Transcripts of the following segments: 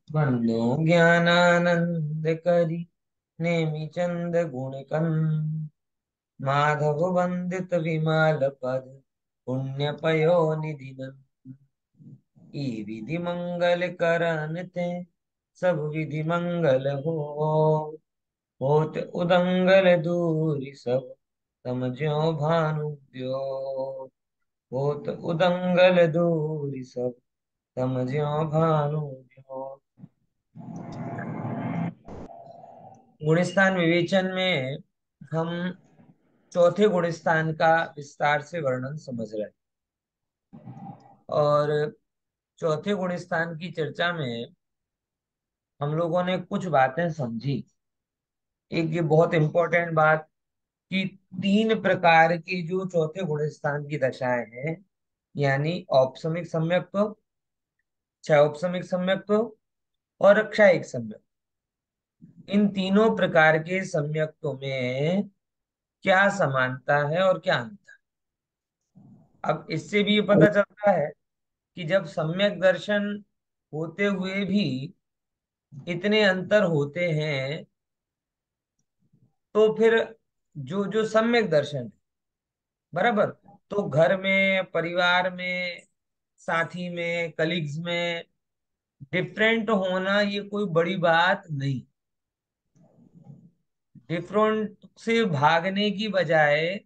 बंदो ज्ञानानंद करी नेमि चंद गुण कंद। माधव वंदित विमल पद पुण्य पयो निधि नंद। ई विधि मंगल करन ते सब विधि मंगल हो। होत उदंगल दूरी सब समझो भानु त्यो। होत उदंगल दूरी सब समझो भानु त्यो। गुणस्थान विवेचन में हम चौथे गुणस्थान का विस्तार से वर्णन समझ रहे हैं। और चौथे गुणस्थान की चर्चा में हम लोगों ने कुछ बातें समझी। एक ये बहुत इंपॉर्टेंट बात कि तीन प्रकार की जो चौथे गुणस्थान की दशाएं हैं, यानी औपसमिक सम्यक्त्व, क्षयौपसमिक सम्यक्त्व और क्षयिक सम्यक्त्व, इन तीनों प्रकार के सम्यक्त्वों में क्या समानता है और क्या अंतर। अब इससे भी ये पता चलता है कि जब सम्यक दर्शन होते हुए भी इतने अंतर होते हैं, तो फिर जो जो सम्यक दर्शन है, बराबर, तो घर में, परिवार में, साथी में, कलीग्स में डिफरेंट होना ये कोई बड़ी बात नहीं। डिफरेंट से भागने की बजाय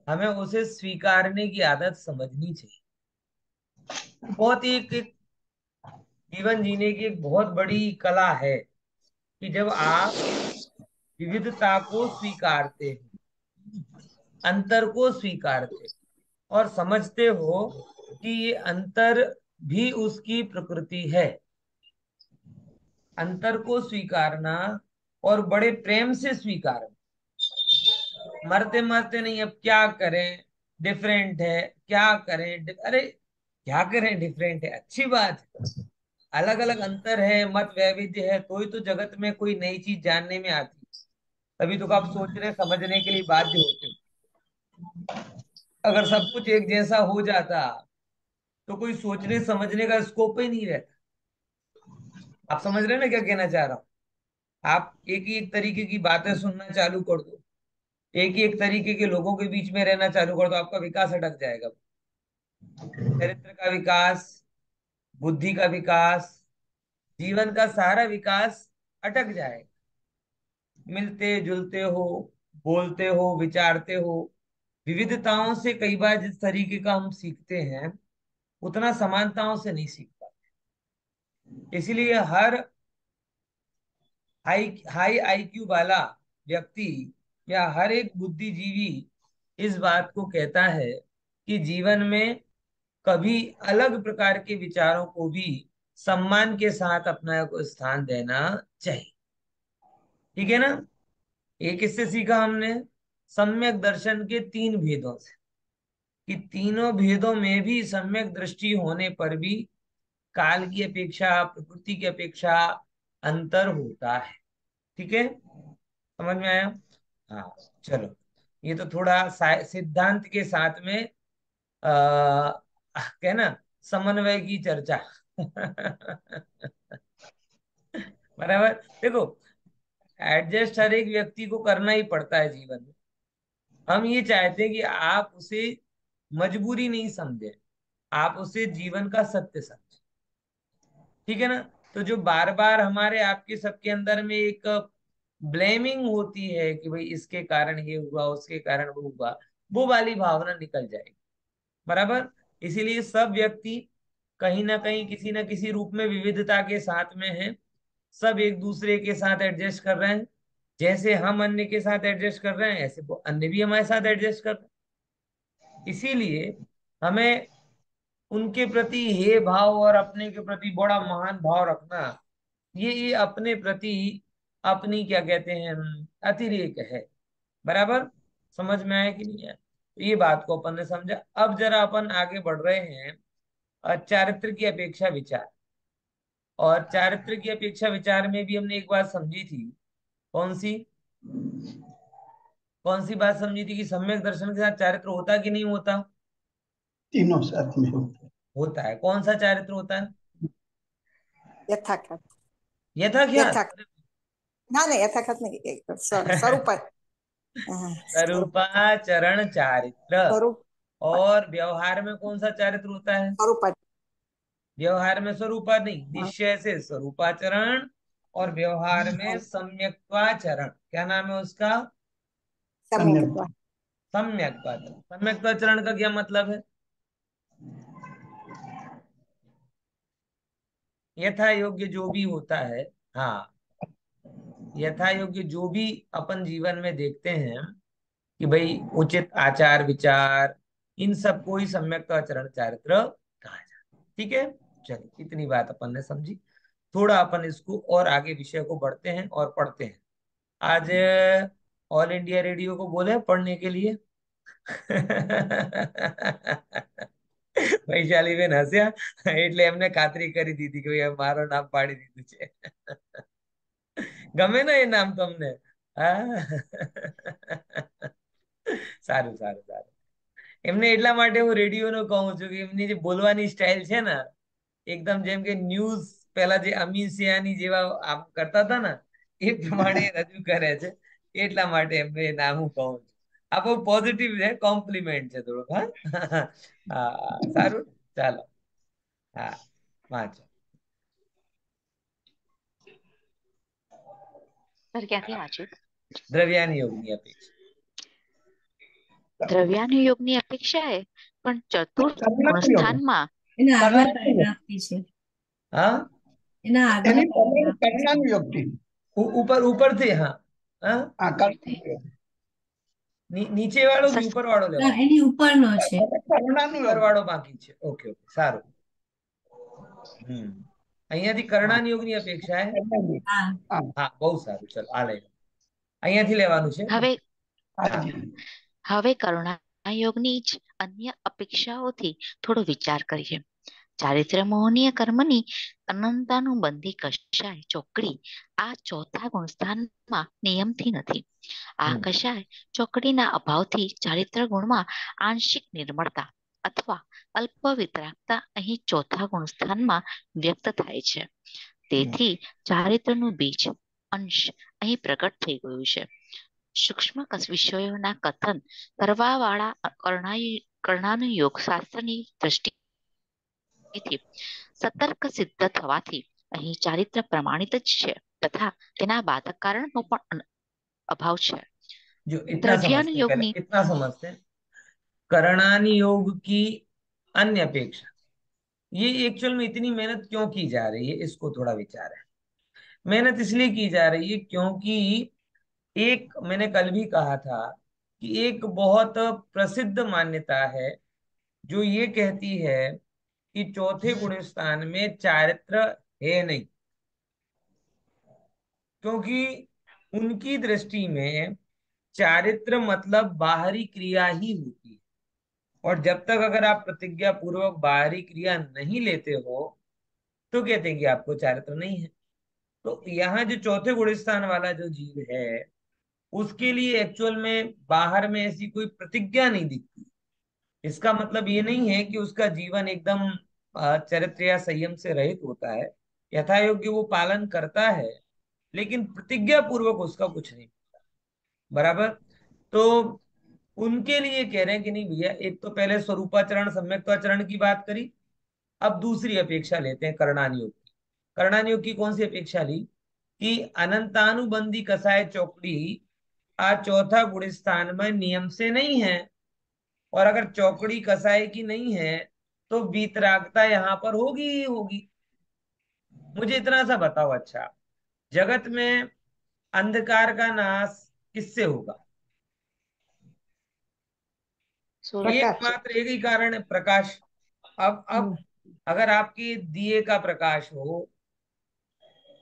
हमें उसे स्वीकारने की आदत समझनी चाहिए। बहुत ही एक जीवन जीने की एक बहुत बड़ी कला है कि जब आप विविधता को स्वीकारते हो, अंतर को स्वीकारते हो और समझते हो कि ये अंतर भी उसकी प्रकृति है। अंतर को स्वीकारना और बड़े प्रेम से स्वीकारना, मरते मरते नहीं, अब क्या करें, डिफरेंट है, क्या करें, अरे क्या करें, डिफरेंट है, अच्छी बात है। अलग अलग अंतर है, मत वैविध्य है, तो ही तो जगत में कोई नई चीज जानने में आती है। तभी तो आप सोचने समझने के लिए बाध्य होते हो। अगर सब कुछ एक जैसा हो जाता तो कोई सोचने समझने का स्कोप ही नहीं रहता। आप समझ रहे हैं ना क्या कहना चाह रहा हूँ। आप एक ही एक तरीके की बातें सुनना चालू कर दो, एक ही एक तरीके के लोगों के बीच में रहना चालू कर दो, आपका विकास अटक जाएगा। चरित्र का विकास, बुद्धि का विकास, जीवन का सारा विकास अटक जाएगा। मिलते जुलते हो, बोलते हो, विचारते हो, विविधताओं से कई बार जिस तरीके का हम सीखते हैं उतना समानताओं से नहीं सीख पाते। इसलिए हर हाई हाई आईक्यू वाला व्यक्ति या हर एक बुद्धिजीवी इस बात को कहता है कि जीवन में कभी अलग प्रकार के विचारों को भी सम्मान के साथ अपना को स्थान देना चाहिए। ठीक है ना। एक इससे सीखा हमने सम्यक दर्शन के तीन भेदों से कि तीनों भेदों में भी सम्यक दृष्टि होने पर भी काल की अपेक्षा, प्रकृति की अपेक्षा अंतर होता है। ठीक है, समझ में आया। हाँ, चलो, ये तो थोड़ा सिद्धांत के साथ में कहना समन्वय की चर्चा। बराबर। देखो, एडजस्ट हर एक व्यक्ति को करना ही पड़ता है जीवन में। हम ये चाहते हैं कि आप उसे मजबूरी नहीं समझे, आप उसे जीवन का सत्य समझे। ठीक है ना। तो जो बार बार हमारे आपके सबके अंदर में एक ब्लेमिंग होती है कि भाई इसके कारण ये हुआ, उसके कारण वो हुआ, वो वाली भावना निकल जाएगी। बराबर। इसीलिए सब व्यक्ति कहीं ना कहीं, किसी ना किसी रूप में विविधता के साथ में है। सब एक दूसरे के साथ एडजस्ट कर रहे हैं। जैसे हम अन्य के साथ एडजस्ट कर रहे हैं, ऐसे वो अन्य भी हमारे साथ एडजस्ट कर रहे हैं। इसीलिए हमें उनके प्रति हे भाव और अपने के प्रति बड़ा महान भाव रखना, ये अपने प्रति अपनी क्या कहते हैं, अतिरेक है। बराबर। समझ में आया कि नहीं है। तो ये बात को अपन ने समझा। अब जरा अपन आगे बढ़ रहे हैं चारित्र की अपेक्षा विचार। और चारित्र की अपेक्षा विचार में भी हमने एक बात समझी थी। कौन सी? कौन सी बात समझी थी कि सम्यक दर्शन के साथ चारित्र होता कि नहीं होता? तीनों साथ में होते होता है। कौन सा चारित्र होता है? यथाख्यात यथाख्यात। यथाख्यात ना नाही यथाख्यात नाही स्वरूप स्वरूप स्वरूपाचरण चारित्र। स्वरूप और व्यवहार में कौन सा चारित्र होता है? स्वरूप व्यवहार में स्वरूपा नहीं, निश्चय से स्वरूपाचरण। और व्यवहार में सम्यक्त्वाचरण, क्या नाम है उसका? सम्यक सम्यक्त्वाचरण। सम्यक्त्वाचरण का क्या मतलब है? यथा योग्य जो भी होता है। हाँ, यथा योग्य जो भी अपन जीवन में देखते हैं कि भाई उचित आचार विचार, इन सबको ही सम्यक आचरण चारित्र कहा जाता है। ठीक है, चलिए इतनी बात अपन ने समझी। थोड़ा अपन इसको और आगे विषय को बढ़ते हैं और पढ़ते हैं। आज ऑल इंडिया रेडियो को बोले पढ़ने के लिए। वैशाली बेन हस्या, એટલે એમને ખાતરી કરી દીધી કે ભાઈ મારો નામ પાડી દીધું છે। ગમે ને એ નામ તમને? હા। સારું સારું સારું। એમને એટલા માટે હું રેડિયોનો કહું છું કે એમની જે બોલવાની સ્ટાઇલ છે ને, એકદમ જેમ કે ન્યૂઝ પેલા જે અમીર સિયાની જેવા આમ કરતા હતા ને, એ પ્રમાણે એ રજૂ કરે છે। એટલા માટે એમને એ નામ હું કહું છું। આ બહુ પોઝિટિવ છે, કોમ્પ્લિમેન્ટ છે થોડુંક। હા, હા, સારું, ચાલો। હા, વાંચો। સર ક્યાંથી વાંચ્યું? દ્રવ્યાની યોગની અપેક્ષા। દ્રવ્યાનુયોગની અપેક્ષાએ પણ ચતુર્થ કર્ણયોગ ગુણસ્થાનમાં એના આગલા પેરેગ્રાફથી છે, હા, એના આગલા એની પહેલા પેરેગ્રાફથી છે. કર્ણાનુયોગથી ઉપર ઉપર થી। હા, હા, આ ઉપરથી કર્ણાનુયોગ નીચે વાળો કે ઉપર વાળો ના, લેવાનો? એની ઉપરનો છે. ઉપર કર્ણાનુયોગ વાળો બાકી છે। ઓકે ઓકે, સારું। અહીંયાથી હા કર્ણાની અપેક્ષા है। કર્ણાનુયોગ હા, હા હા, બહુ સારું, ચલો આ લઈ લો। અહીંયાથી લેવાનું છે। હવે હા, હાજી હવે કર્ણાયોગની જ અન્ય અપેક્ષાઓથી થોડો વિચાર કરીએ। ચારિત્ર્ય મોહનીય કર્મની અનંતાનુબંધી કશાય ચોકડી આ ચોથા ગુણસ્થાનમાં નિયમથી નથી। આ હમ, કશાય ચોકડીના અભાવથી ચારિત્ર ગુણમાં આંશિક નિર્મળતા અથવા અલ્પ વિતરાગતા અહીં ચોથા ગુણસ્થાનમાં વ્યક્ત થાય છે। તેથી ચારિત્રનું બીજ અંશ અહીં પ્રગટ થઈ ગયું છે। સૂક્ષ્મ વિષયોના કથન કરવા વાળા કર્ણાનુયોગ શાસ્ત્રની દ્રષ્ટિથી સતર્ક સિદ્ધ થવાથી અહીં ચારિત્ર પ્રમાણિત જ છે તથા તેના બાધક કારણનો પણ અભાવ છે। जो इतना समझते हैं, पहले દ્રવ્યાનુયોગની इतना समझते हैं। कर्णानी योग की अन्य अपेक्षा, ये एक्चुअल में इतनी मेहनत क्यों की जा रही है, इसको थोड़ा विचार है। मेहनत इसलिए की जा रही है क्योंकि एक, मैंने कल भी कहा था कि एक बहुत प्रसिद्ध मान्यता है जो ये कहती है कि चौथे गुण स्थान में चारित्र है नहीं। क्योंकि उनकी दृष्टि में चारित्र मतलब बाहरी क्रिया ही होती है। और जब तक अगर आप प्रतिज्ञा पूर्वक बाहरी क्रिया नहीं लेते हो तो कहते हैं कि आपको चारित्र नहीं है। तो यहाँ जो चौथे गुण स्थान वाला जो जीव है, उसके लिए एक्चुअल में बाहर में ऐसी कोई प्रतिज्ञा नहीं दिखती। इसका मतलब ये नहीं है कि उसका जीवन एकदम चरित्र या संयम से रहित होता है। यथा योग्य वो पालन करता है, लेकिन प्रतिज्ञा पूर्वक उसका कुछ नहीं। बराबर। तो उनके लिए कह रहे हैं कि नहीं भैया, एक तो पहले स्वरूपाचरण सम्यक्ताचरण की बात करी, अब दूसरी अपेक्षा लेते हैं कर्णानियोग की। कर्णानियोग की कौन सी अपेक्षा ली? कि अनंतानुबंधी कसाय चौकड़ी आ चौथा गुण स्थान में नियम से नहीं है। और अगर चौकड़ी कसाय की नहीं है तो वीतरागता यहां पर होगी ही होगी। मुझे इतना सा बताओ, अच्छा, जगत में अंधकार का नाश किससे होगा? सूर्य प्रकाश से एकमात्र एक ही कारण है, प्रकाश। अब अगर आपके दिए का प्रकाश हो,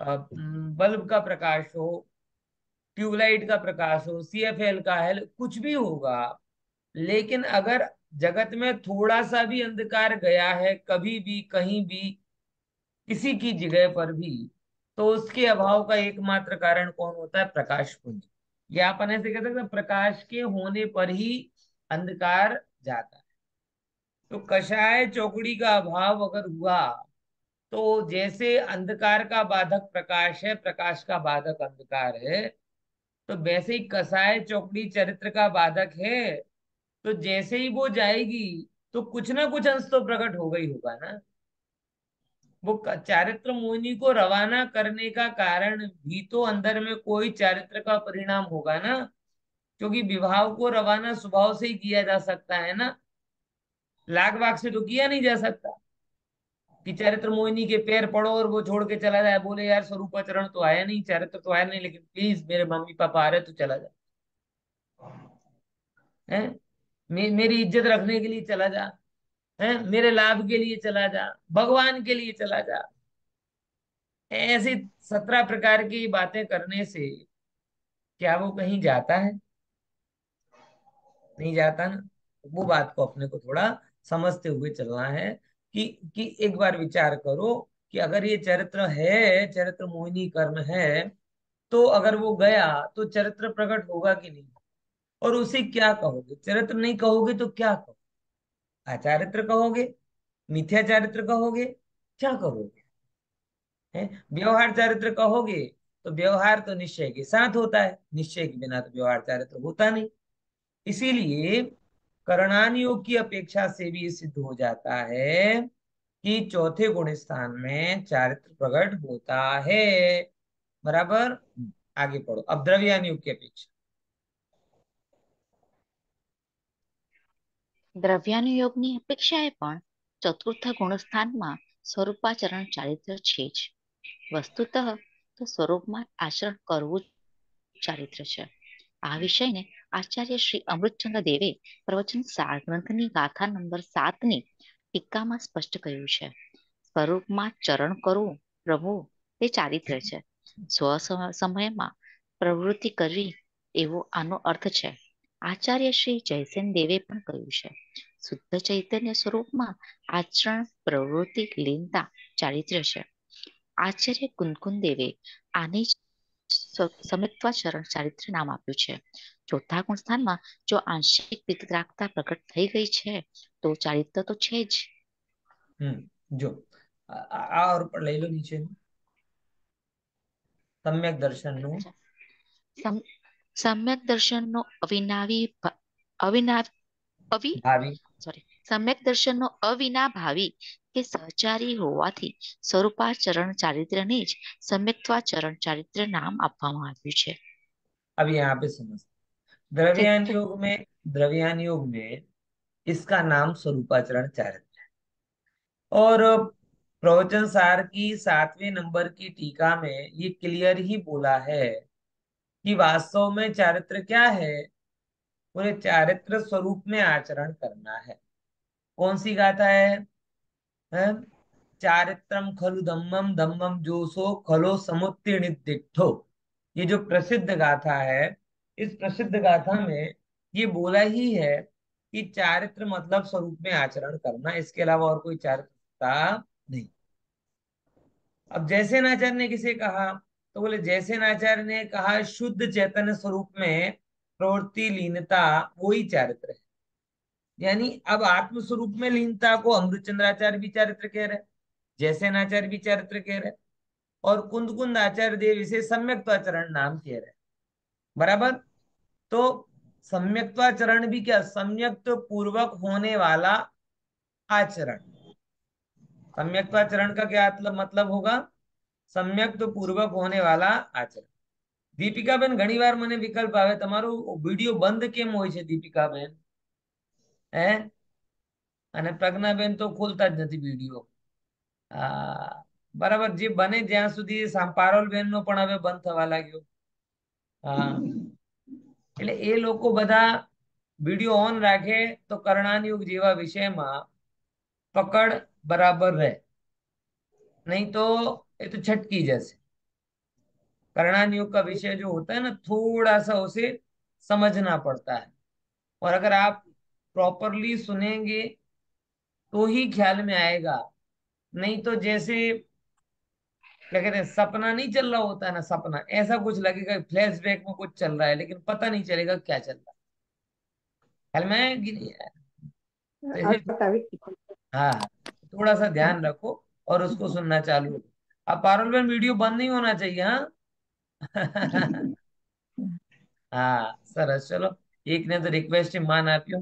बल्ब का प्रकाश हो, ट्यूबलाइट का प्रकाश हो, सीएफएल का है, कुछ भी होगा, लेकिन अगर जगत में थोड़ा सा भी अंधकार गया है कभी भी कहीं भी किसी की जगह पर भी, तो उसके अभाव का एकमात्र कारण कौन होता है? प्रकाश पुंज। या अपन ऐसे कह सकते हैं, प्रकाश के होने पर ही अंधकार जाता है। तो कषाय चौकड़ी का अभाव अगर हुआ तो जैसे अंधकार का बाधक प्रकाश है, प्रकाश का बाधक अंधकार है, तो वैसे ही कसाय चौकड़ी चरित्र का बाधक है। तो जैसे ही वो जाएगी तो कुछ ना कुछ अंश तो प्रकट होगा ही होगा ना। वो चारित्र मोहिनी को रवाना करने का कारण भी तो अंदर में कोई चारित्र का परिणाम होगा ना। क्योंकि विवाह को रवाना स्वभाव से ही किया जा सकता है ना, लाग बाग से तो किया नहीं जा सकता। कि चरित्र मोहिनी के पैर पड़ो और वो छोड़ के चला जाए, बोले यार स्वरूपाचरण तो आया नहीं, चरित्र तो आया नहीं, लेकिन प्लीज मेरे मम्मी पापा आ रहे तो चला जा, है मेरी इज्जत रखने के लिए चला जा, है मेरे लाभ के लिए चला जा, भगवान के लिए चला जा। ऐसी 17 प्रकार की बातें करने से क्या वो कहीं जाता है? नहीं जाता ना। तो वो बात को अपने को थोड़ा समझते हुए चलना है। कि एक बार विचार करो कि अगर ये चरित्र है, चरित्र मोहिनी कर्म है, तो अगर वो गया तो चरित्र प्रकट होगा कि नहीं? और उसे क्या कहोगे? चरित्र नहीं कहोगे तो क्या कहोगे? अचारित्र कहोगे? मिथ्या चारित्र कहोगे? क्या कहोगे? है व्यवहार चारित्र कहोगे? तो व्यवहार तो निश्चय के साथ होता है, निश्चय के बिना तो व्यवहार चारित्र होता नहीं। इसीलिए करणान योग की अपेक्षा से भी ये सिद्ध हो जाता है कि चौथे गुण स्थान में चारित्र प्रकट होता है। बराबर। आगे पढ़ो अब द्रव्यान योग की अपेक्षा। દ્રવ્યાનુયોગની અપેક્ષાએ પણ ચતુર્થ ગુણસ્થાનમાં સ્વરૂપાચરણ ચારિત્ર છે જ. વસ્તુતઃ તો સ્વરૂપમાં આચરણ કરવું ચારિત્ર છે. આ વિષયને આચાર્ય શ્રી અમૃતચંદ્ર દેવે પ્રવચન સાર ગ્રંથની ગાથા નંબર 7ની ટીકામાં સ્પષ્ટ કર્યું છે. સ્વરૂપમાં ચરણ કરવું પ્રભુ તે ચારિત્ર છે. સમયમાં પ્રવૃત્તિ કરવી એવો આનો અર્થ છે. આચાર્ય શ્રી જયસેન દેવે પણ કહ્યું છે, શુદ્ધ ચૈતન્ય સ્વરૂપમાં આચરણ પ્રવૃત્તિ લીનતા ચારિત્ર છે. આચાર્ય કુંદકુન દેવે આની સમિત્વાચરણ ચારિત્ર નામ આપ્યું છે. ચોથા ગુણ સ્થાનમાં જો આંશિક વિતરાગતા પ્રગટ થઈ ગઈ છે તો ચારિત્ર તો છે જ. જો और पर ले लो नीचे सम्यक दर्शन नो સમ્યક દર્શનનો भावी। સમ્યક દર્શનનો અવિનાભાવી કે સહચારી હોવાથી સ્વરૂપાચરણ ચારિત્રને જ સમ્યક્ત્વાચરણ ચારિત્ર નામ આપવામાં આવ્યું છે. अब यहाँ पे समझ, द्रव्यान योग में इसका नाम स्वरूपाचरण चारित्र है। और प्रवचन सार की 7वें नंबर की टीका में ये क्लियर ही बोला है कि वास्तव में चारित्र क्या है? पूरे चारित्र स्वरूप में आचरण करना है। कौन सी गाथा है? हैं? चारित्रम खलु धम्मम धम्मम जोसो खलो समुत्तीर्णिदिठो। ये जो प्रसिद्ध गाथा है, इस प्रसिद्ध गाथा में ये बोला ही है कि चारित्र मतलब स्वरूप में आचरण करना, इसके अलावा और कोई चारित्र नहीं। अब जैसे नाचार्य ने किसे कहा? तो बोले जैसे नाचार्य ने कहा शुद्ध चैतन्य स्वरूप में प्रवृत्ति लीनता वही चारित्र है। यानी अब आत्म स्वरूप में लीनता को अमृतचंद्राचार्य भी चारित्र कह रहे, जैसे नाचार्य भी चारित्र कह रहे, और कुंद कुंद आचार्य देव इसे सम्यक्त्वाचरण नाम कह रहे। बराबर। तो सम्यक्त्वाचरण भी क्या? सम्यक्त पूर्वक होने वाला आचरण। सम्यक्त्वाचरण का क्या मतलब होगा? सम्यक्त पूर्वक होने वाला आचरण। દીપિકાબેન ઘણી વાર મને વિકલ્પ આવે, તમારું વિડીયો બંધ કેમ હોય છે દીપિકાબેન? હે? અને પ્રજ્ઞાબેન તો ખોલતા જ નથી વિડીયો. બરાબર. જે બને જ્યાં સુધી પારોલબેન નો પણ હવે બંધ થવા લાગ્યો. એટલે એ લોકો બધા વિડીયો ઓન રાખે તો કર્ણાનયુગ જેવા વિષયમાં પકડ બરાબર રહે, नहीं तो ये तो छटकी जैसे। कर्णान योग का विषय जो होता है ना, थोड़ा सा उसे समझना पड़ता है, और अगर आप प्रॉपरली सुनेंगे तो ही ख्याल में आएगा। नहीं तो जैसे क्या कहते हैं, सपना नहीं चल रहा होता है ना, सपना ऐसा कुछ लगेगा, फ्लैशबैक में कुछ चल रहा है लेकिन पता नहीं चलेगा क्या चल रहा है। ख्याल में आया कि नहीं आया? तो अब इसे बताइए। हाँ, थोड़ा सा ध्यान रखो और उसको सुनना चालू रखो। अब पारुल बहन वीडियो बंद नहीं होना चाहिए, हाँ। हाँ सरस, चलो। एक ने तो रिक्वेस्ट मान आप्यो।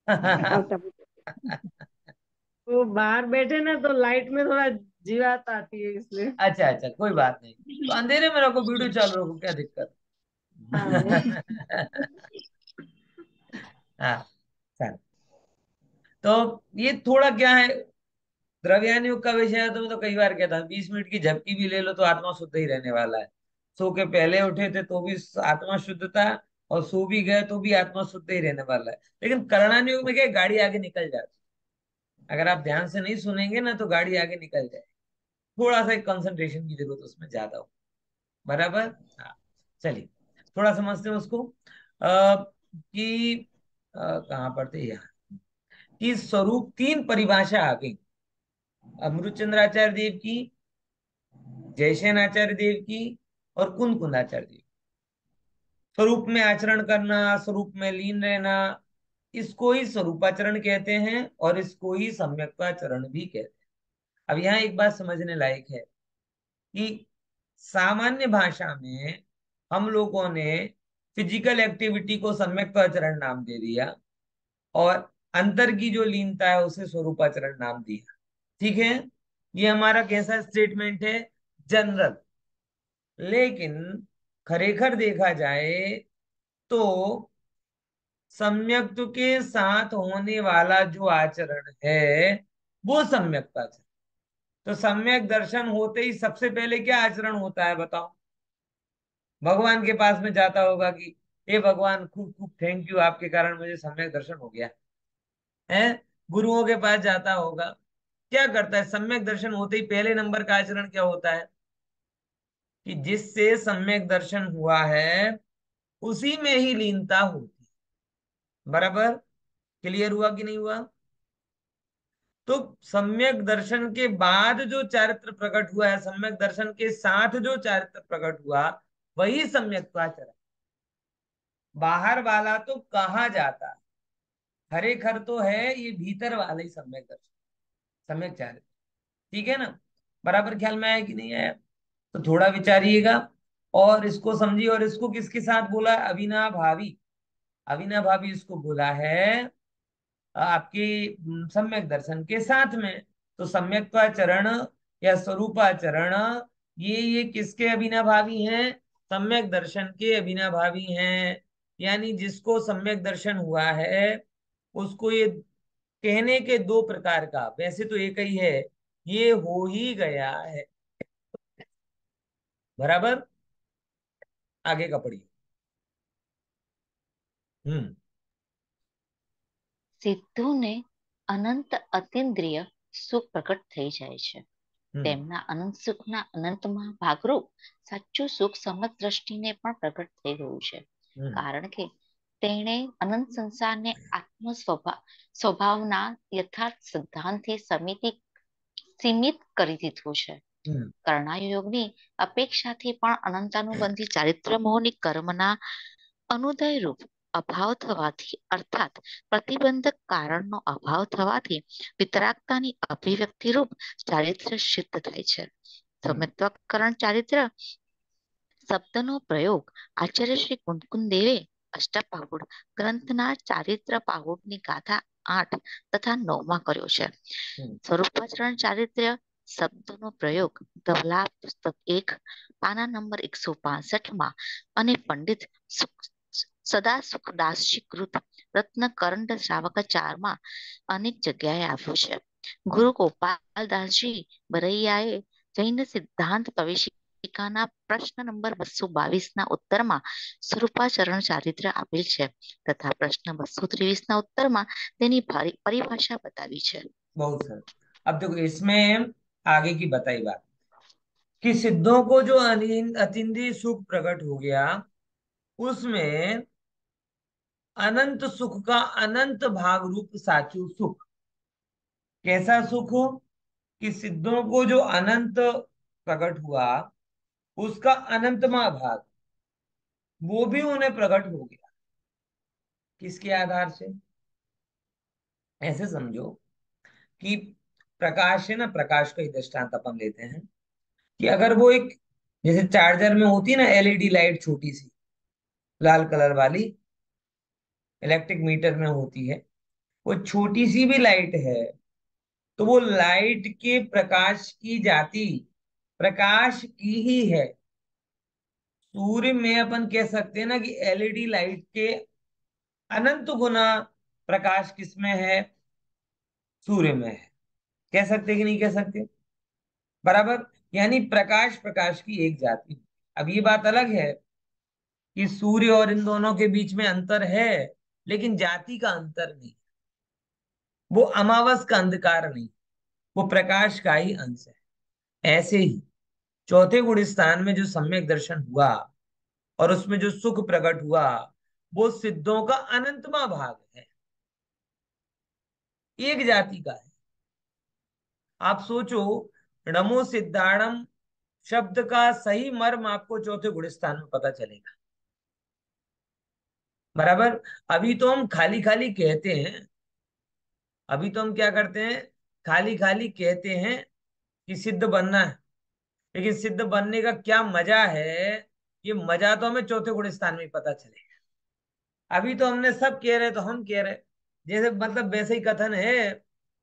આવતા वो बाहर बैठे ना तो लाइट में थोड़ा जीवात आती है इसलिए। अच्छा अच्छा, कोई बात नहीं, तो अंधेरे में रखो, वीडियो चालू रखो, क्या दिक्कत। हाँ वो हाँ चल। तो ये थोड़ा क्या है, द्रव्यान युग का विषय है, तो मैं तो कई बार कहता हूँ 20 मिनट की झपकी भी ले लो तो आत्मा शुद्ध ही रहने वाला है। सो के पहले उठे थे तो भी आत्मा शुद्ध था, और सो भी गए तो भी आत्मा शुद्ध ही रहने वाला है। लेकिन करणान युग में क्या है, गाड़ी आगे निकल जाती है। अगर आप ध्यान से नहीं सुनेंगे ना तो गाड़ी आगे निकल जाए। थोड़ा सा कंसंट्रेशन की जरूरत उसमें ज्यादा हो। बराबर। हाँ चलिए, थोड़ा समझते हैं उसको। कि कहाँ पढ़ते हैं यहाँ, कि स्वरूप तीन परिभाषा आ गई। अमृतचंद्र आचार्य देव की, जयसेन आचार्य देव की, और कुंद कुंद आचार्य देव। स्वरूप में आचरण करना, स्वरूप में लीन रहना, इसको ही स्वरूपाचरण कहते हैं, और इसको ही सम्यक्ताचरण भी कहते हैं। अब यहाँ एक बात समझने लायक है कि सामान्य भाषा में हम लोगों ने फिजिकल एक्टिविटी को सम्यक्ताचरण नाम दे दिया, और अंतर की जो लीनता है उसे स्वरूपाचरण नाम दिया। ठीक है, ये हमारा कैसा स्टेटमेंट है, जनरल। लेकिन खरेखर देखा जाए तो सम्यक्त के साथ होने वाला जो आचरण है वो सम्यक्ता आचरण। तो सम्यक दर्शन होते ही सबसे पहले क्या आचरण होता है बताओ। भगवान के पास में जाता होगा कि हे भगवान, खूब खूब थैंक यू, आपके कारण मुझे सम्यक दर्शन हो गया है। गुरुओं के पास जाता होगा, क्या करता है, सम्यक दर्शन होते ही पहले नंबर का आचरण क्या होता है, कि जिससे सम्यक दर्शन हुआ है उसी में ही लीनता होती है। बराबर। क्लियर हुआ कि नहीं हुआ। तो सम्यक दर्शन के बाद जो चारित्र प्रकट हुआ है, सम्यक दर्शन के साथ जो चारित्र प्रकट हुआ, वही सम्यक्ताचरण। बाहर वाला तो कहा जाता है, हरे खर तो है ये भीतर वाला ही सम्यक दर्शन, सम्यक चारित्र। ठीक है ना। बराबर ख्याल में आया कि नहीं आया। तो थोड़ा विचारिएगा और इसको समझिए। और इसको किसके साथ बोला है, अविनाभावी। अविनाभावी इसको बोला है आपकी सम्यक दर्शन के साथ में। तो सम्यक्ताचरण या स्वरूपाचरण, ये किसके अविनाभावी हैं, सम्यक दर्शन के अविनाभावी हैं। यानी जिसको सम्यक दर्शन हुआ है उसको ये कहने के दो प्रकार का, वैसे तो एक ही है, ये हो ही गया है। बराबर। आगे का पढ़िए। हम्म। સિદ્ધોને અનંત અતિન્દ્રિય સુખ પ્રકટ થઈ જાય છે. हम्म। તેમના અનંત સુખના અનંતમાં ભાગરૂપ સાચું સુખ સમજ દ્રષ્ટિને પણ પ્રગટ થઈ ગયું છે. हम्म। કારણ કે તેણે અનંત સંસારને આત્મ સ્વભાવના યથાર્થ સિદ્ધાંતથી સીમિત કરી દીધું છે. हम्म। કર્ણાયોગની અપેક્ષાથી પણ અનંતાનુબંધી ચારિત્ર મોહની કર્મના અનુદય રૂપ અભાવ થવાથી અર્થાત પ્રતિબંધક કારણનો અભાવ થવાથી વિતરાગતાની અભિવ્યક્તિ રૂપ ચારિત્ર સિદ્ધ થાય છે. સમ્યક્ત્વકરણ ચારિત્ર શબ્દનો પ્રયોગ આચાર્ય શ્રી કુંદકુંદ દેવે અષ્ટપાહુડ ગ્રંથના ચારિત્ર પાહુડની ગાથા 8 તથા 9 માં કર્યો છે. સ્વરૂપાચરણ ચારિત્ર્ય શબ્દનો પ્રયોગ ધવલા પુસ્તક 1 પાના નંબર 165 અને પંડિત સદા સુખદાસજી કૃત રત્નકરંડ શ્રાવક 4 અનેક જગ્યાએ આવ્યો છે. ગુરુ ગોપાલદાસજી બરૈયાએ જૈન સિદ્ધાંત પ્રવેશિકાના પ્રશ્ન નંબર 222 ના ઉત્તરમાં સ્વરૂપાચરણ ચારિત્ર આપેલ છે તથા પ્રશ્ન 223 ના ઉત્તરમાં તેની પરિભાષા बतावी છે. बहुत सर। अब देखो इसमें आगे की बताई बात, कि सिद्धों को जो अतिंद्रिय सुख प्रकट हो गया उसमें अनंत सुख का अनंत भाग रूप साचू सुख। कैसा सुख हो, कि सिद्धों को जो अनंत प्रकट हुआ उसका अनंतमा भाग वो भी उन्हें प्रकट हो गया। किसके आधार से, ऐसे समझो कि प्रकाश है ना, प्रकाश का ही दृष्टांत अपन लेते हैं कि अगर वो एक, जैसे चार्जर में होती है ना एलईडी लाइट छोटी सी लाल कलर वाली, इलेक्ट्रिक मीटर में होती है, वो छोटी सी भी लाइट है, तो वो लाइट के प्रकाश की जाति प्रकाश की ही है। सूर्य में अपन कह सकते हैं ना कि एलईडी लाइट के अनंत गुना प्रकाश किसमें है, सूर्य में है। कह सकते कि नहीं कह सकते? बराबर। यानी प्रकाश प्रकाश की एक जाति। अब ये बात अलग है कि सूर्य और इन दोनों के बीच में अंतर है, लेकिन जाति का अंतर नहीं। वो अमावस का अंधकार नहीं, वो प्रकाश का ही अंश है। ऐसे ही चौथे गुण स्थान में जो सम्यक दर्शन हुआ और उसमें जो सुख प्रकट हुआ, वो सिद्धों का अनंतमा भाग है, एक जाति का है। आप सोचो, नमो सिद्धाणम शब्द का सही मर्म आपको चौथे गुण स्थान में पता चलेगा। बराबर। अभी तो हम खाली खाली कहते हैं, अभी तो हम क्या करते हैं, खाली खाली कहते हैं कि सिद्ध बनना है, लेकिन सिद्ध बनने का क्या मजा है, ये मजा तो हमें चौथे गुण स्थान में ही पता चलेगा। अभी तो हमने सब कह रहे तो हम कह रहे, जैसे मतलब वैसे ही कथन है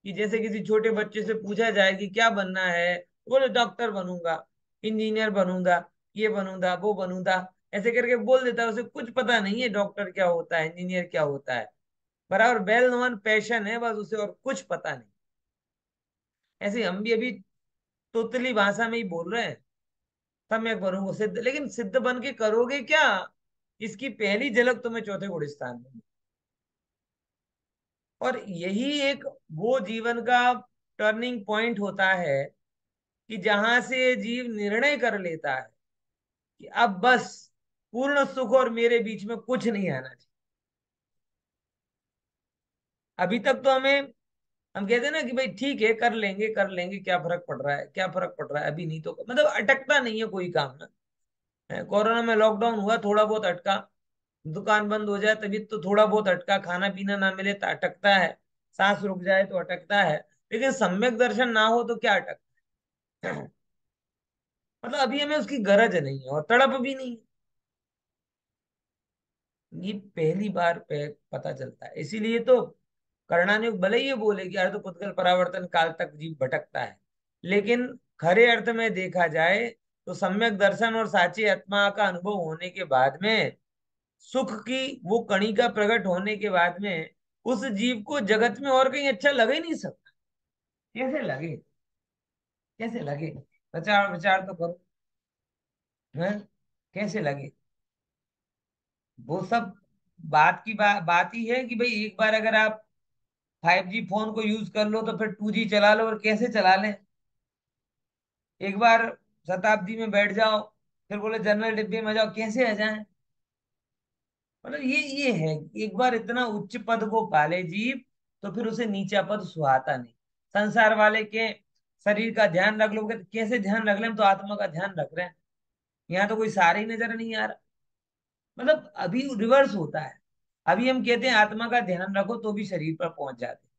कि जैसे किसी छोटे बच्चे से पूछा जाए कि क्या बनना है, बोले डॉक्टर बनूंगा, इंजीनियर बनूंगा, ये बनूंगा वो बनूंगा, ऐसे करके बोल देता है। उसे कुछ पता नहीं है डॉक्टर क्या होता है, इंजीनियर क्या होता है। बराबर वेल नोन पैशन है बस उसे, और कुछ पता नहीं। ऐसे हम भी अभी तोतली भाषा में ही बोल रहे हैं, सम्यक बनूंगा सिद्ध, लेकिन सिद्ध बन के करोगे क्या, इसकी पहली झलक तुम्हें चौथे गुण स्थान में। और यही एक वो जीवन का टर्निंग पॉइंट होता है कि जहां से जीव निर्णय कर लेता है कि अब बस पूर्ण सुख और मेरे बीच में कुछ नहीं आना चाहिए। अभी तक तो हम कहते हैं ना कि भाई ठीक है कर लेंगे, क्या फर्क पड़ रहा है, क्या फर्क पड़ रहा है, अभी नहीं तो मतलब अटकता नहीं है कोई काम ना। कोरोना में लॉकडाउन हुआ, थोड़ा बहुत अटका, दुकान बंद हो जाए तभी तो थोड़ा बहुत अटका, खाना पीना ना मिले तो अटकता है, सांस रुक जाए तो अटकता है, लेकिन सम्यक दर्शन ना हो तो क्या अटकता है? मतलब अभी हमें उसकी गरज नहीं है और तड़प भी नहीं है। ये पहली बार पता चलता है। इसीलिए तो कर्णानुग भले ही ये बोले कि अर्थ पुद्गल परावर्तन काल तक जीव भटकता है, लेकिन खरे अर्थ में देखा जाए तो सम्यक दर्शन और साची आत्मा का अनुभव होने के बाद में, सुख की वो कणिका प्रकट होने के बाद में, उस जीव को जगत में और कहीं अच्छा लग ही नहीं सकता। कैसे लगे, कैसे लगे? विचार विचार तो करो। हैं? कैसे लगे? वो सब बात की बात ही है कि भाई एक बार अगर आप 5G फोन को यूज कर लो तो फिर 2G चला लो, और कैसे चला लें। एक बार शताब्दी में बैठ जाओ, फिर बोले जनरल डिब्बे में जाओ, कैसे आ जाए। मतलब ये है, एक बार इतना उच्च पद को पाले जीव तो फिर उसे नीचा पद सुहाता नहीं। संसार वाले के शरीर का ध्यान रख लोगे तो कैसे ध्यान रख लें, हम तो आत्मा का ध्यान रख रहे हैं, यहाँ तो कोई सार ही नजर नहीं आ रहा। मतलब अभी रिवर्स होता है। अभी हम कहते हैं आत्मा का ध्यान रखो तो भी शरीर पर पहुंच जाते हैं।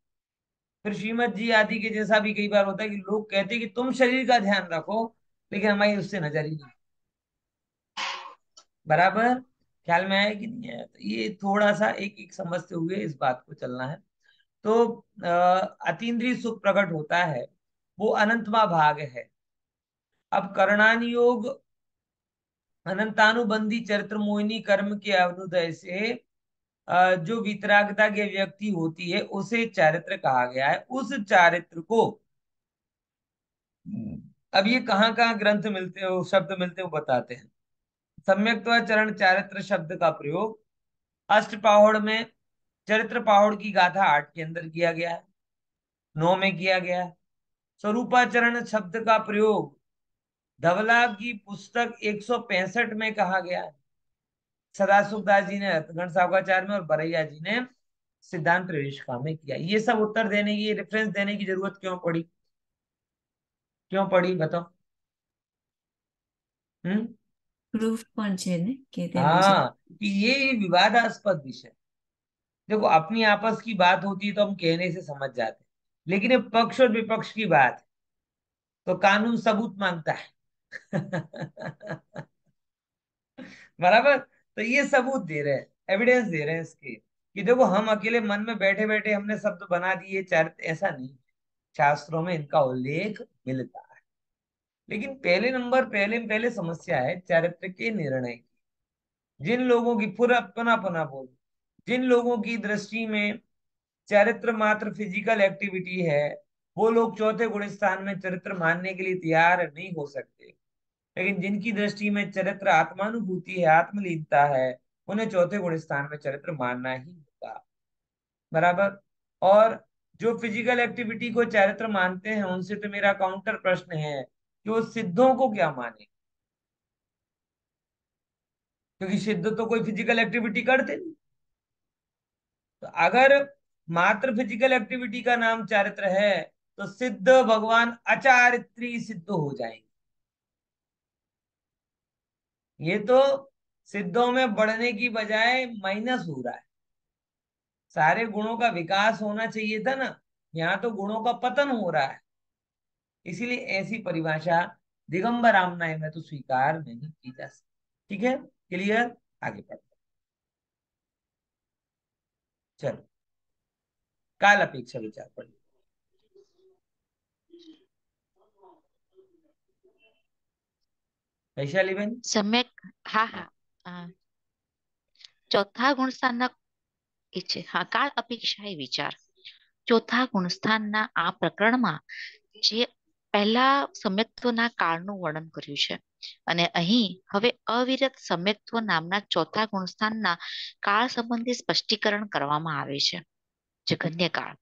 फिर श्रीमद जी आदि के जैसा भी कई बार होता है कि लोग कहते हैं कि तुम शरीर का ध्यान रखो, लेकिन हमारी उससे नजर ही नहीं। बराबर। ख्याल में आया कि नहीं आया? तो ये थोड़ा सा एक एक समझते हुए इस बात को चलना है। तो अतीन्द्रिय सुख प्रकट होता है, वो अनंतमा भाग है। अब कर्णान योग अनंतानुबंधी चरित्र मोहिनी कर्म के अनुदय से जो वितरागता के व्यक्ति होती है उसे चारित्र कहा गया है। उस चारित्र को अब ये कहाँ कहाँ ग्रंथ मिलते हो, शब्द मिलते हो बताते हैं। सम्यक्त्वा चरण चारित्र शब्द का प्रयोग अष्टपाहुड़ में चरित्र पाहुड़ की गाथा 8 के अंदर किया गया है, 9 में किया गया है। स्वरूपाचरण शब्द का प्रयोग धवला की पुस्तक 165 में कहा गया है। सदाशिवदास जी ने रत्नगण सावकाचार में और बरैया जी ने सिद्धांत प्रवेशिका में किया। ये सब उत्तर देने की, रेफरेंस देने की जरूरत क्यों पड़ी? क्यों पड़ी बताओ? हम्म। પ્રૂફ પણ છે ને કે તેનું છે. हाँ, कि ये विवादास्पद विषय। देखो अपनी आपस की बात होती है तो हम कहने से समझ जाते हैं, लेकिन ये पक्ष और विपक्ष की बात है, तो कानून सबूत मांगता है। बराबर। तो ये सबूत दे रहे हैं, एविडेंस दे रहे हैं इसके, कि देखो हम अकेले मन में बैठे बैठे हमने शब्द बना दिए चारित्र, ऐसा नहीं। शास्त्रों में इनका उल्लेख मिलता है। लेकिन पहले नंबर, पहले समस्या है चारित्र के निर्णय की। जिन लोगों की, पूरा पुनः पुनः बोल, जिन लोगों की दृष्टि में चरित्र मात्र फिजिकल एक्टिविटी है, वो लोग चौथे गुण स्थान में चरित्र मानने के लिए तैयार नहीं हो सकते। लेकिन जिनकी दृष्टि में चरित्र आत्मानुभूति है, आत्मलीनता है, उन्हें चौथे गुण स्थान में चरित्र मानना ही होगा। बराबर। और जो फिजिकल एक्टिविटी को चरित्र मानते हैं, उनसे तो मेरा काउंटर प्रश्न है कि वो सिद्धों को क्या माने, क्योंकि सिद्ध तो कोई फिजिकल एक्टिविटी करते नहीं। तो अगर मात्र फिजिकल एक्टिविटी का नाम चारित्र है, तो सिद्ध भगवान अचारित्री सिद्ध हो जाएंगे। ये तो सिद्धों में बढ़ने की बजाय माइनस हो रहा है। सारे गुणों का विकास होना चाहिए था ना, यहाँ तो गुणों का पतन हो रहा है। इसीलिए ऐसी परिभाषा दिगंबर रामनाय में तो स्वीकार नहीं की जा सकती। ठीक है, क्लियर। आगे बढ़ते हैं। चलो, काल अपेक्षा विचार पढ़िए। वैशाली बहन। सम्यक, હા હા ચોથા ગુણસ્થાનના એ છે હા કાળ અપેક્ષા એ વિચાર. ચોથા ગુણસ્થાનના આ પ્રકરણમાં જે પહેલા સમ્યક્ત્વના કાળનું વર્ણન કર્યું છે અને અહીં હવે અવિરત સમ્યક્ત્વ નામના ચોથા ગુણસ્થાનના કાળ સંબંધી સ્પષ્ટીકરણ કરવામાં આવે છે. જગન્ય કાળ.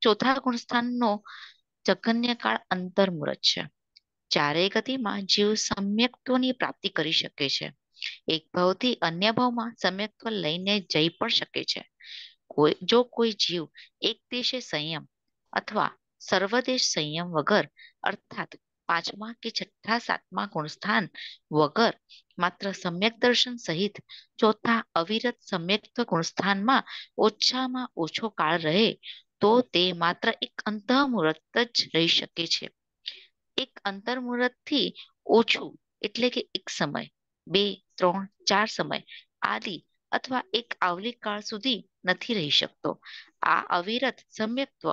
ચોથા ગુણસ્થાનનો જગન્ય કાળ અંતર્મુહૂર્ત છે. ચારેય ગતિમાં જીવ સમ્યક્ત્વની પ્રાપ્તિ કરી શકે છે. એક ભાવથી અન્ય ભાવમાં સમ્યક્ત્વ લઈને જઈ પણ શકે છે. જો કોઈ જીવ એક દેશે સંયમ અથવા સર્વદેશ સંયમ વગર અર્થાત પાંચમા કે છઠ્ઠા સાતમા ગુણસ્થાન વગર માત્ર સમ્યક દર્શન સહિત ચોથા અવિરત સમ્યક્ત્વ ગુણસ્થાનમાં ઓછામાં ઓછો કાળ રહે તો તે માત્ર એક અંતઃમુહૂર્ત જ રહી શકે છે. એક અંતર્મુહૂર્તથી ઓછું એટલે કે એક સમય, 2, 3, 4 સમય આદિ અથવા એક આવલી કાળ સુધી નથી રહી શકતો. આ અવિરત સમ્યક્ત્વ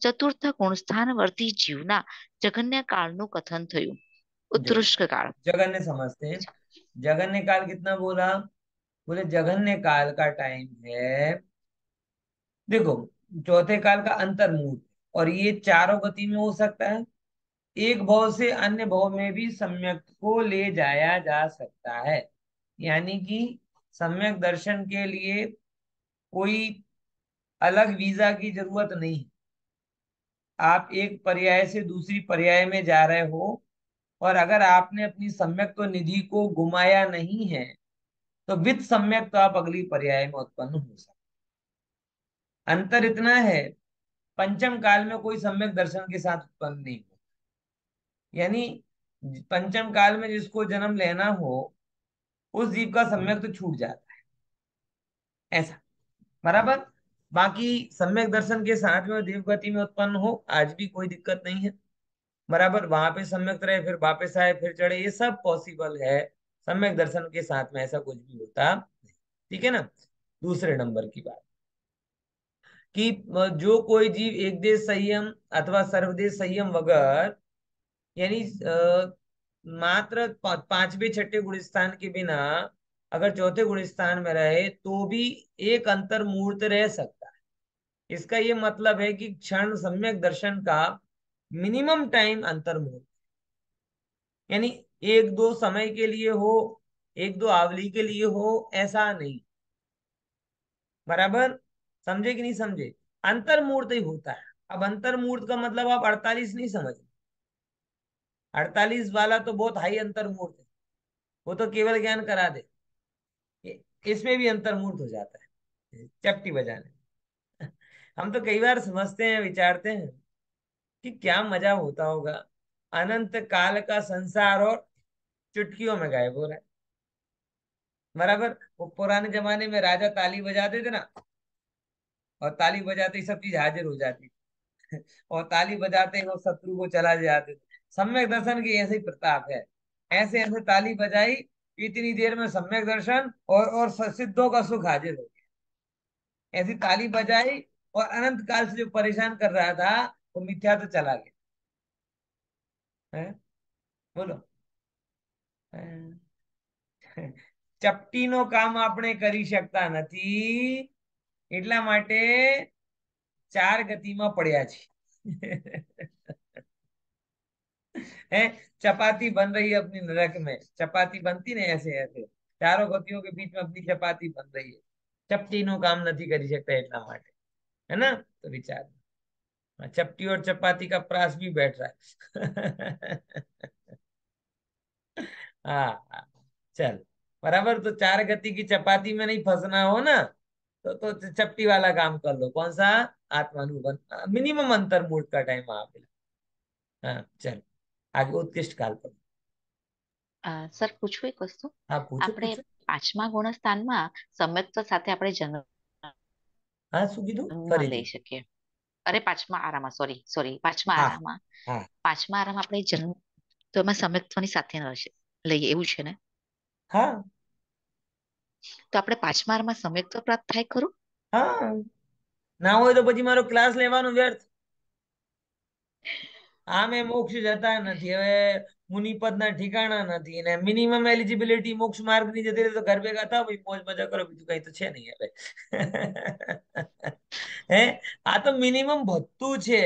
ચતુર્થ ગુણસ્થાન વર્તી જીવના જગન્ય કાળનું કથન થયું. ઉત્કૃષ્ટ કાળ. जगन्य समझते हैं। जगन्य काल कितना बोला? बोले जगन्य काल का टाइम है, देखो, चौथे काल का अंतर्मुहूर्त, और ये चारों गति में हो सकता है। एक भव से अन्य भव में भी सम्यक को ले जाया जा सकता है। यानी कि सम्यक दर्शन के लिए कोई अलग वीजा की जरूरत नहीं। आप एक पर्याय से दूसरी पर्याय में जा रहे हो, और अगर आपने अपनी सम्यक तो निधि को गुमाया नहीं है, तो विद सम्यक तो आप अगली पर्याय में उत्पन्न हो सकते। अंतर इतना है, पंचम काल में कोई सम्यक दर्शन के साथ उत्पन्न नहीं हो, यानी पंचम काल में जिसको जन्म लेना हो, उस जीव का सम्यक तो छूट जाता है, ऐसा। बराबर। बाकी सम्यक दर्शन के साथ में देव गति में उत्पन्न हो, आज भी कोई दिक्कत नहीं है। बराबर, वहां पे सम्यक रहे, फिर वापस आए, फिर चढ़े, ये सब पॉसिबल है। सम्यक दर्शन के साथ में ऐसा कुछ भी होता नहीं। ठीक है ना। दूसरे नंबर की बात, कि जो कोई जीव एक देश संयम अथवा सर्वदेश संयम वगैर, यानी मात्र पांचवे छठे गुण स्थान के बिना अगर चौथे गुण स्थान में रहे तो भी एक अंतर मूर्त रह सकता है। इसका ये मतलब है कि क्षण सम्यक दर्शन का मिनिमम टाइम अंतर मूर्त, यानी एक दो समय के लिए हो, एक दो आवली के लिए हो, ऐसा नहीं। बराबर, समझे कि नहीं समझे? अंतर मूर्त ही होता है। अब अंतर मूर्त का मतलब आप 48 नहीं समझ, 48 वाला तो बहुत हाई अंतर मूर्त है, वो तो केवल ज्ञान करा दे। इसमें भी अंतर्मूर्त हो जाता है चपटी बजाने में। हम तो कई बार समझते हैं, विचारते हैं कि क्या मजा होता होगा, अनंत काल का संसार और चुटकियों में गायब हो रहा है। बराबर। वो पुराने जमाने में राजा ताली बजाते थे ना, और ताली बजाते ही सब चीज हाजिर हो जाती थी। और ताली बजाते ही वो शत्रु को चला जाते थे। सम्यक दर्शन की ऐसे ही प्रताप है। ऐसे ऐसे ताली बजाई, इतनी देर में सम्यक दर्शन और सिद्धों का सुख हाजिर हो गया। ऐसी ताली बजाई और अनंत काल से जो परेशान कर रहा था वो मिथ्या तो चला गया है। बोलो। हैं? ચપટીનો કામ આપણે કરી શકતા નથી, એટલા માટે ચાર ગતિમાં પડ્યા છે। है, चपाती बन रही है अपनी नरक में, चपाती बनती ने ऐसे ऐसे चारों गतियों के बीच में अपनी चपाती बन रही है। चपटीનું કામ નથી કરી શકતા એટલા માટે, है ना। तो विचार, चपटी और चपाती का प्रास भी बैठ रहा है। हाँ हाँ, चल बराबर। तो चार गति की चपाती में नहीं फंसना हो ना, तो चपटी वाला काम कर लो। कौन सा? आत्मानुभवन, मिनिमम अंतर मूड का टाइम आप। हाँ चल, आगे उत्कृष्ट काल पर। સર પૂછવું એક વસ્તુ? हाँ पूछो આપણે पूछो। 5મા ગુણસ્થાનમાં સમ્યક્ત્વ સાથે આપણે हाँ શું કીધું જન્મ લઈ ફરીથી? શકીએ? અરે 5મા આરામાં, સોરી સોરી, 5મા હા આરામાં, હા 5મા આરામાં આપણે જન્મ, તો એમાં સમ્યક્ત્વની સાથે લઈએ એવું છે ને? हाँ તો આપણે 5મા આરામાં સમ્યક્ત્વ પ્રાપ્ત થાય ખરું? हाँ, ના હોય તો પછી મારો ક્લાસ લેવાનો વ્યર્થ। આમે મોક્ષ જતા નથી હવે, મુનિપદ ના ઠिकाणा નથી ને મિનિમમ એલિજિબિલિટી મોક્ષ માર્ગ ની જતી રહે તો ઘર ભેગા થાવ ભાઈ, મોજ મજા કરો, બીજું કઈ તો છે નહીં હવે। હે, આ તો મિનિમમ ભથ્થું છે।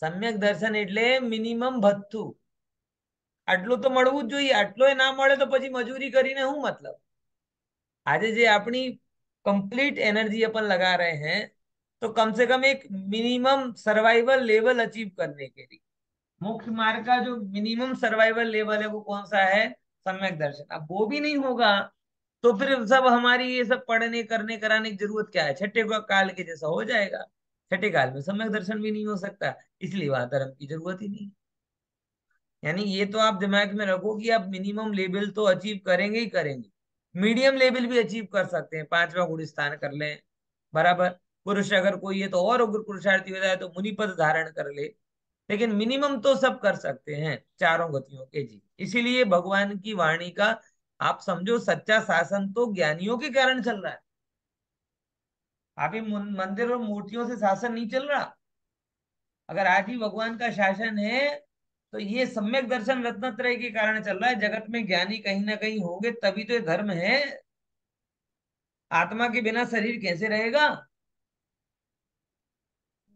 સમ્યક દર્શન એટલે મિનિમમ ભથ્થું, આટલું તો મળવું જ જોઈએ। આટલું ના મળે તો પછી મજૂરી કરીને શું मतलब। આજે જે આપણી कंप्लीट एनर्जी अपन लगा रहे हैं, तो कम से कम एक मिनिमम सर्वाइवल लेवल अचीव करने के लिए, मोक्ष मार्ग का जो मिनिमम सर्वाइवल लेवल है वो कौन सा है? सम्यक दर्शन। अब वो भी नहीं होगा तो फिर सब हमारी ये सब पढ़ने करने कराने की जरूरत क्या है? छठे काल के जैसा हो जाएगा। छठे काल में सम्यक दर्शन भी नहीं हो सकता, इसलिए वहां धर्म की जरूरत ही नहीं। यानी ये तो आप दिमाग में रखो कि आप मिनिमम लेवल तो अचीव करेंगे ही करेंगे। मीडियम लेवल भी अचीव कर सकते हैं, 5वां गुण स्थान कर लें, बराबर। पुरुष अगर कोई है तो और अगर पुरुषार्थी हो जाए तो मुनिपद धारण कर ले, लेकिन मिनिमम तो सब कर सकते हैं चारों गतियों के जी। इसीलिए भगवान की वाणी का आप समझो सच्चा शासन तो ज्ञानियों के कारण चल रहा है। आप ही मंदिर और मूर्तियों से शासन नहीं चल रहा। अगर आज ही भगवान का शासन है तो ये सम्यक दर्शन रत्नत्रय के कारण चल रहा है। जगत में ज्ञानी कहीं ना कहीं होंगे तभी तो ये धर्म है। आत्मा के बिना शरीर कैसे रहेगा?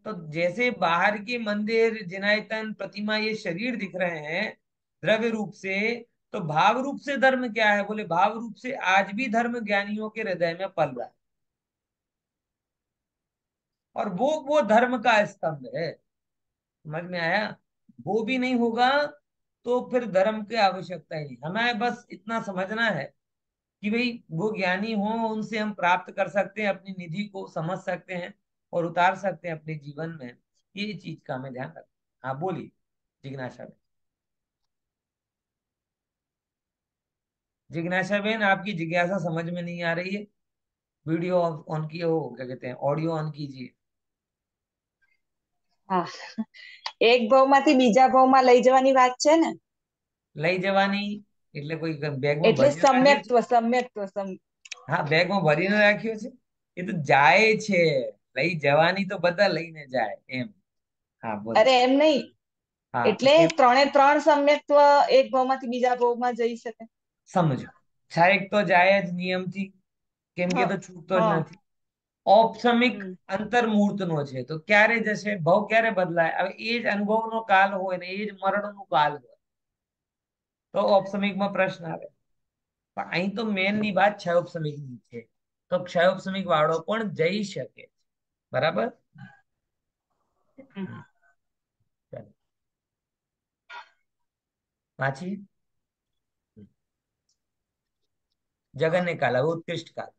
तो जैसे बाहर के मंदिर, जिनायतन, प्रतिमा, ये शरीर दिख रहे हैं द्रव्य रूप से, तो भाव रूप से धर्म क्या है? बोले भाव रूप से आज भी धर्म ज्ञानियों के हृदय में पल रहा है, और वो धर्म का स्तंभ है। समझ में आया? वो भी नहीं होगा तो फिर धर्म की आवश्यकता ही नहीं। हमें बस इतना समझना है कि भाई वो ज्ञानी हो, उनसे हम प्राप्त कर सकते हैं, अपनी निधि को समझ सकते हैं और उतार सकते हैं अपने जीवन में। ये चीज का हमें ध्यान रखना। हाँ बोलिए जिज्ञासा बेन। जिज्ञासा बेन, आपकी जिज्ञासा समझ में नहीं आ रही है। वीडियो ऑन किए हो, क्या कहते हैं, ऑडियो ऑन कीजिए। હા, એક ભાવમાંથી બીજા ભાવમાં લઈ જવાની વાત છે ને, લઈ જવાની એટલે કોઈ બેગમાં એટલે ભરીને રાખ્યો છે? સમ્યક્ત્વ સમ્યક્ત્વ હા, બેગમાં ભરીને રાખ્યો છે? એ તો જાય છે, લઈ જવાની તો બધા લઈને જાય એમ। હા બોલો। અરે એમ નહીં, હા તો એટલે કેમ? ત્રણે ત્રણ સમ્યક્ત્વ એક ભાવમાંથી બીજા ભાવમાં જઈ શકે। સમજો, છાયક તો જાય જ નિયમથી, કેમ કે હા તો છૂટતો જ હા નથી। औपसमिक હમ અંતર્મૂર્તનો છે તો ક્યારે જશે? ભાવ ક્યારે બદલાય? હવે એ જ અનુભવનો કાલ હોય ને એ જ મરણનો કાલ હોય તો औपसमिकમાં પ્રશ્ન આવે। પણ અહીં તો મેનની વાત क्षयोपसमिकની છે, તો क्षयोपसमिक વાળો પણ જઈ શકે, બરાબર। હમ ચાલો વાંચીએ। જગન્ય કાલ, હવે ઉત્કૃષ્ટ કાલ।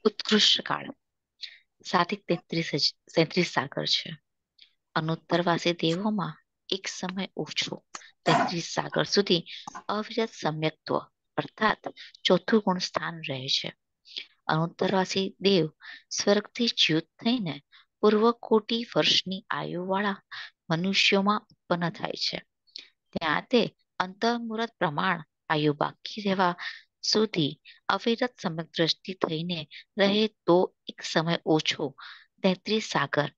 ઉત્કૃષ્ટ કાળ સાધિક 33 સાગર છે। અનુત્તરવાસી દેવોમાં એક સમય ઓછો 33 સાગર સુધી અવિરત સમ્યક્ત્વ અર્થાત ચોથું ગુણ સ્થાન રહે છે। અનુત્તરવાસી દેવ સ્વર્ગથી ચ્યુત થઈને પૂર્વ કોટી વર્ષની આયુવાળા મનુષ્યોમાં ઉત્પન્ન થાય છે. ત્યાં તે અંતર્મુહૂર્ત પ્રમાણ આયુ બાકી રહેવા સુધી અવિરત સમય દ્રષ્ટિ થઈને રહે તો એક સમય ઓછો 33 સાગર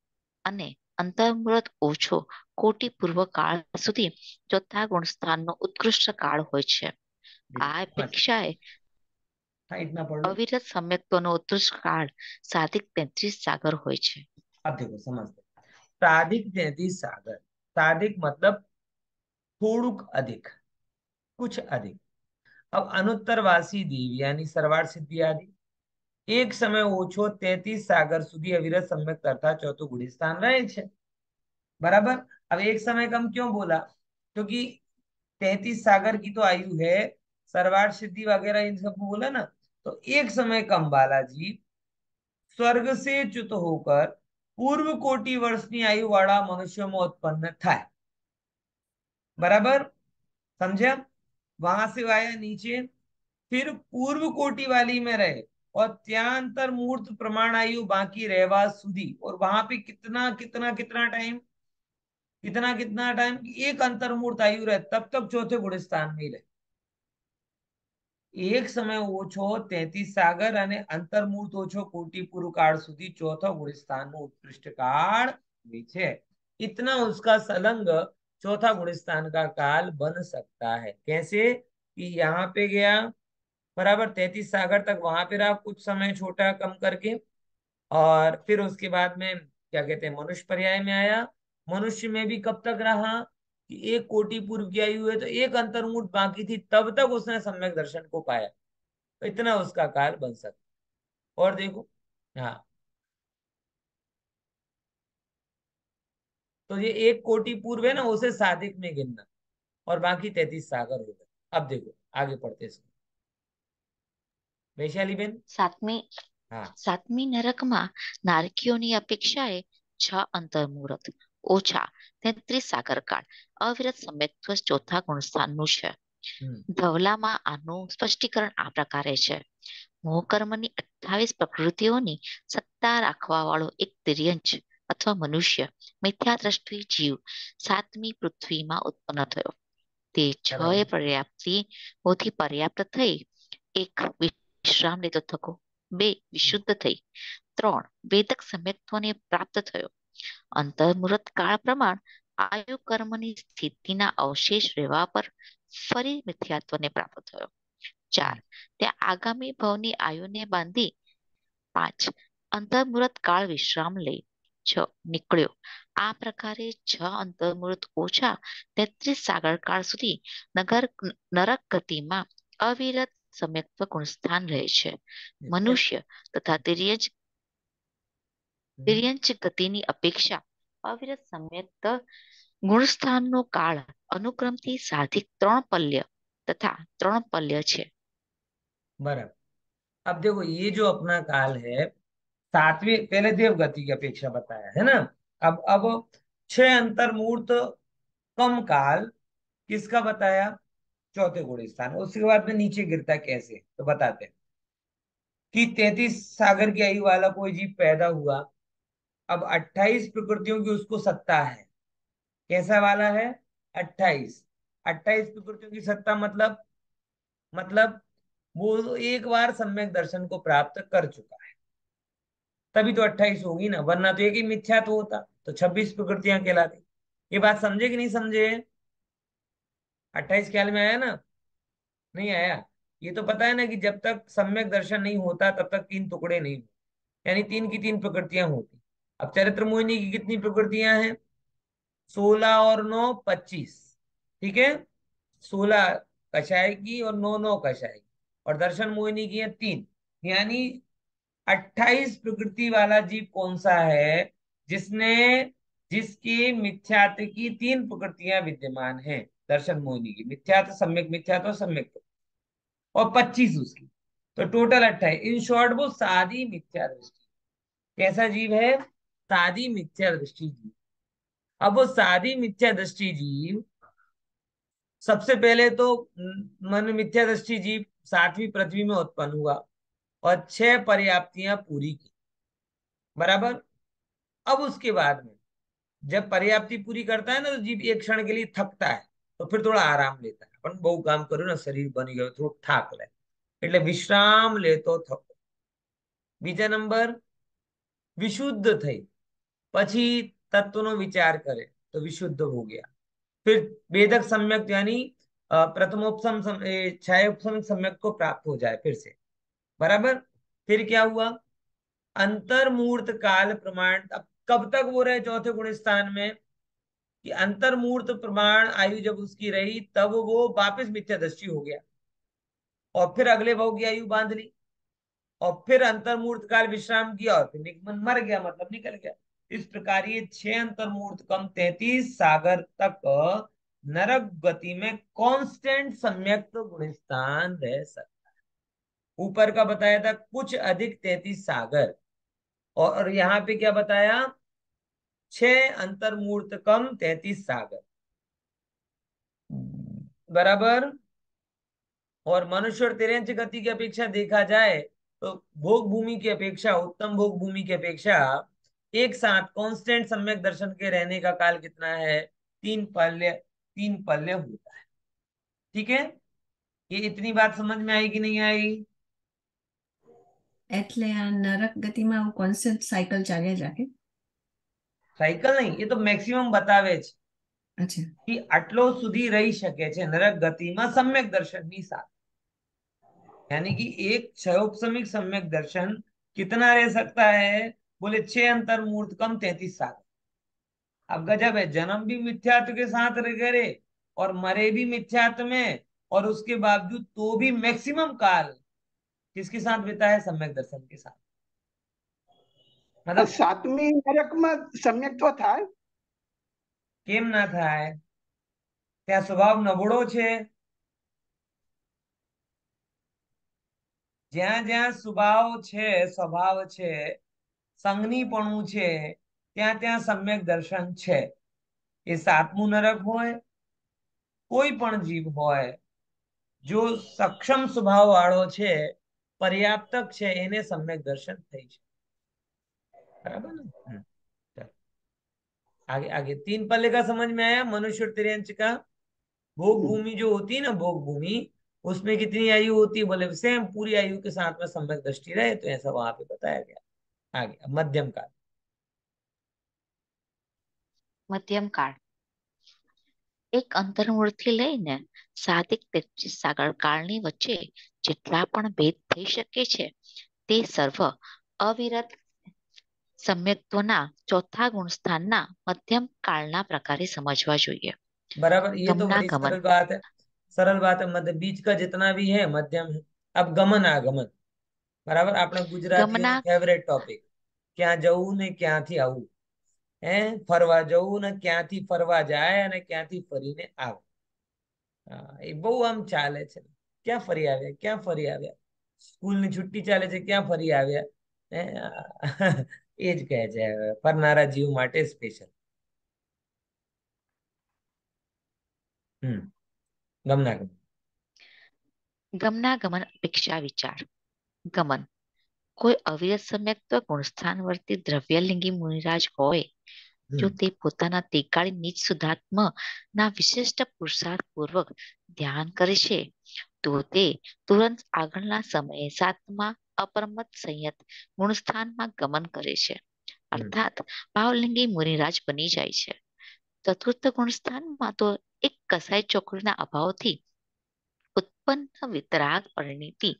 અને અંતર્મુહૂર્ત ઓછો કોટી પૂર્વ કાળ સુધી ચોથા ગુણસ્થાનનો ઉત્કૃષ્ટ કાળ હોય છે. આ અપેક્ષાએ हाँ इतना पढ़ लो। અવિરત સમ્યક્ત્વનો ઉત્કૃષ્ટ કાળ સાધિક 33 સાગર હોય છે. अब देखो समझते, साधिक 33 सागर, साधिक मतलब थोड़ुक अधिक, कुछ अधिक। अब अनुत्तरवासी देव यानी सरवार सिद्धि आदि एक समय ओछो 33 सागर सुधी अविरत सम्यक अर्थात चौथो गुणी स्थान रहे छे। बराबर। अब एक समय कम क्यों बोला? क्योंकि 33 सागर की तो आयु है, सरवार सिद्धि वगैरह इन सबको बोला ना, तो एक समय कम बालाजी स्वर्ग से च्युत होकर पूर्व कोटि वर्षनी आयु वाला मनुष्य में उत्पन्न था। बराबर समझे? वहां से आया नीचे, फिर पूर्व कोटि वाली में रहे और त्यांतर मूर्त प्रमाण आयु बाकी रहवा सुधी, और वहां पे कितना कितना कितना टाइम, कितना कितना टाइम, एक अंतर्मूर्त आयु रहे तब तक चौथे गुण स्थान में रहे। एक समय ओछो 33 सागर અને અંતર્મૂર્ત ઓછો કોટી પૂર્વ કાળ સુધી ચોથો ગુણ સ્થાનનો उत्कृष्ट काल છે। इतना उसका सलंग चौथा गुण स्थान का काल बन सकता है। कैसे? कि यहाँ पे गया बराबर 33 सागर तक, वहां पे रहा कुछ समय छोटा कम करके, और फिर उसके बाद में क्या कहते हैं मनुष्य पर्याय में आया। मनुष्य में भी कब तक रहा कि एक कोटि पूर्व की आयु है तो एक अंतर्मुठ बाकी थी, तब तक उसने सम्यक दर्शन को पाया, तो इतना उसका काल बन सकता। और देखो, हाँ, तो ये एक कोटि पूर्व है ना, उसे साधिक में गिनना, और बाकी 33 सागर हो गए। अब देखो आगे पढ़ते इसको, वैशाली बेन। સાતમી हाँ સાતમી નરકમાં નારકીઓની અપેક્ષાએ 6 અંતર્મુહૂર્ત ઓછા 33 સાગરકાળ અવિરત સમ્યક્ત્વ ચોથા ગુણસ્થાનનું છે. ધવલામાં આનું સ્પષ્ટીકરણ આ પ્રકારે છે. મોહકર્મની 28 પ્રકૃતિઓની સત્તા રાખવા વાળો એક તિર્યંચ અથવા મનુષ્ય મિથ્યા દ્રષ્ટિ જીવ સાતમી પૃથ્વીમાં ઉત્પન્ન થયો. તે 6 પર્યાપ્તિઓથી પર્યાપ્ત થઈ, 1 વિશ્રામ લેતો થકો, 2 વિશુદ્ધ થઈ, 3 વેદક સમ્યક્ત્વને પ્રાપ્ત થયો. અંતર્મુહૂર્ત કાળ પ્રમાણ આયુ કર્મની સ્થિતિના અવશેષ રહેવા પર ફરી મિથ્યાત્વને પ્રાપ્ત થયો. 4 તે આગામી ભવની આયુને બાંધી. 5 અંતર્મુહૂર્ત કાળ વિશ્રામ લઈ. 6 નીકળ્યો. આ પ્રકારે 6 અંતર્મુહૂર્ત ઓછા 33 સાગરકાળ સુધી નરક ગતિમાં અવિરત સમ્યક્ત્વ ગુણસ્થાન રહે છે. મનુષ્ય તથા તિર્યંચ ગતિની અપેક્ષા અવિરત સમ્યક્ત ગુણસ્થાનનો કાળ અનુક્રમથી સાધિક 3 પલ્ય તથા 3 પલ્ય છે. बराबर। अब देखो ये जो अपना काल है, सातवें, पहले देव गति की अपेक्षा बताया है ना। अब 6 अंतर्मूर्त कम काल किसका बताया? चौथे गुण स्थान। उसके बाद में नीचे गिरता कैसे तो बताते हैं कि 33 सागर की आयु वाला कोई जीव पैदा हुआ। अब 28 प्रकृतियों की उसको सत्ता है। कैसा वाला है? 28। 28 प्रकृतियों की सत्ता मतलब वो एक बार सम्यक दर्शन को प्राप्त कर चुका है, तभी तो 28 होगी ना, वरना तो एक ही मिथ्या तो होता तो 26 प्रकृतियां कहलाती। ये बात समझे कि नहीं समझे? 28 ख्याल में आया ना? नहीं आया? ये तो पता है ना कि जब तक सम्यक दर्शन नहीं होता तब तक 3 टुकड़े नहीं होते, यानी 3 की 3 प्रकृतियां होती। अब चरित्र मोहिनी की कितनी प्रकृतियां हैं? 16 और 9 25। ठीक है, 16 कषाय की और 9 कषाय की, और दर्शन मोहिनी की है 3, यानी 28 प्रकृति वाला जीव कौन सा है? जिसकी मिथ्यात्व की 3 प्रकृतियां विद्यमान हैं। दर्शन मोहिनी की मिथ्यात्व, सम्यक मिथ्यात्व, सम्यक, और 25 उसकी, तो टोटल 28। इन शॉर्ट वो सादी मिथ्या दृष्टि। कैसा जीव है? सादी मिथ्या दृष्टि जीव। अब वो सादी मिथ्या दृष्टि जीव सबसे पहले तो मन मिथ्या दृष्टि जीव 7वीं पृथ्वी में उत्पन्न हुआ और 6 पर्याप्तियां पूरी की। बराबर। अब उसके बाद में जब पर्याप्ति पूरी करता है ना तो जीव एक क्षण के लिए थकता है, तो फिर थोड़ा आराम लेता है। अपन बहु काम करो ना, शरीर बनी गयो थोड़ा થાક લે, એટલે વિશ્રામ લેતો થકો। બીજા નંબર વિશુદ્ધ થઈ, પછી તત્વનો વિચાર કરે તો વિશુદ્ધ हो गया। फिर वेदक सम्यक यानी प्रथमोपसम छायोपसम सम्यक को प्राप्त हो जाए फिर से, बराबर। फिर क्या हुआ, अंतर्मूर्त काल प्रमाण। अब कब तक वो रहे चौथे गुण स्थान में, कि अंतर्मूर्त प्रमाण आयु जब उसकी रही तब वो वापस मिथ्यादृष्टि हो गया, और फिर अगले भाव की आयु बांध ली, और फिर अंतर्मूर्त काल विश्राम किया, और फिर निगमन मर गया, मतलब निकल गया। इस प्रकार ये 6 अंतर्मूर्त कम 33 सागर तक नरक गति में कांस्टेंट सम्यक गुण स्थान रह सकता। ऊपर का बताया था कुछ अधिक 33 सागर, और यहाँ पे क्या बताया, 6 अंतर्मूर्त कम 33 सागर, बराबर। और मनुष्य और तिर्यंच गति की अपेक्षा देखा जाए तो भोग भूमि की अपेक्षा, उत्तम भोग भूमि की अपेक्षा एक साथ कांस्टेंट सम्यक दर्शन के रहने का काल कितना है, 3 पल्य। 3 पल्य होता है, ठीक है। ये इतनी बात समझ में आई कि नहीं आई? એટલે આ નરક ગતિમાં આવું કોન્સેપ્ટ સાયકલ ચાલ્યા જ રાખે। સાયકલ નહીં, એ તો મેક્સિમમ બતાવે છે અચ્છા, कि આટલો સુધી રહી શકે છે નરક ગતિમાં सम्यक દર્શનની સાથે। यानी कि एक क्षयोपसमिक सम्यक दर्शन कितना रह सकता है, बोले 6 अंतर्मूर्त कम 33 साल। अब गजब है, जन्म भी मिथ्यात्व के साथ करे और मरे भी मिथ्यात्व में, और उसके बावजूद तो भी मैक्सिमम काल किसके साथ बिता है, सम्यक दर्शन के साथ। मतलब સાતમી નરકમાં સમ્યક્ત્વ થાય? કેમ ના થાય, ત્યાં સ્વભાવ નબળો છે। જ્યાં જ્યાં સ્વભાવ છે, સંગનીપણું છે, ત્યાં ત્યાં સમ્યક દર્શન છે। એ સાતમું નરક હોય, કોઈ પણ જીવ હોય, જો સક્ષમ સ્વભાવ વાળો છે, पर्याप्तक છે, એને सम्यक दर्शन થઈ છે, बराबर ना। चलो, आगे आगे 3 पल्ले का समझ में आया। मनुष्य और तिर्यंच का भोग भूमि जो होती है ना, भोग भूमि, उसमें कितनी आयु होती है, बोले सेम पूरी आयु के साथ में सम्यक दृष्टि रहे, तो ऐसा वहां पे बताया गया। आगे अब मध्यम काल। મધ્યમ કાળ એક અંતર્મૂળથી લઈને સાધિક 33 સાગર કાળની વચ્ચે જેટલા પણ ભેદ થઈ શકે છે તે સર્વ અવિરત સમ્યક્ત્વના ચોથા ગુણસ્થાનના મધ્યમ કાળના પ્રકારે समझवा જોઈએ। बराबर, ये तो बड़ी गमनागमन सरल बात है। सरल बात है, मध्य बीच का जितना भी है मध्यम है। अब गमन आगमन, बराबर, આપણે ગુજરાતીઓનો ગમના ફેવરેટ ટોપિક, ક્યાં જવું ને ક્યાંથી આવવું, હે ફરવા જવું ને ક્યાંથી ફરવા જાય અને ક્યાંથી ફરીને આવે। એ બહુ આમ ચાલે છે, ક્યાં ફરી આવ્યા, ક્યાં ફરી આવ્યા, સ્કૂલની છૂટી ચાલે છે, ક્યાં ફરી આવ્યા, હે એ જ કહે છે ફરનારા જીવ માટે સ્પેશિયલ। ગમનાગમન। ગમનાગમન અપેક્ષા વિચાર ગમન કોઈ અવિરત સમ્યક્ત્વ ગુણસ્થાનવર્તી દ્રવ્યલિંગી મુનિરાજ હોય, જો તે પોતાના તેકાળી નીચ શુદ્ધાત્મના વિશિષ્ટ પુરુષાર્થ પૂર્વક ધ્યાન કરે છે તો તે તુરંત આગળના સમયે સાતમા અપરમત સંયત ગુણસ્થાનમાં ગમન કરે છે, અર્થાત ભાવલિંગી મુનિરાજ બની જાય છે। ચતુર્થ ગુણસ્થાનમાં તો એક કસાઈ ચોકડીના અભાવથી ઉત્પન્ન વિતરાગ પરિણીતિ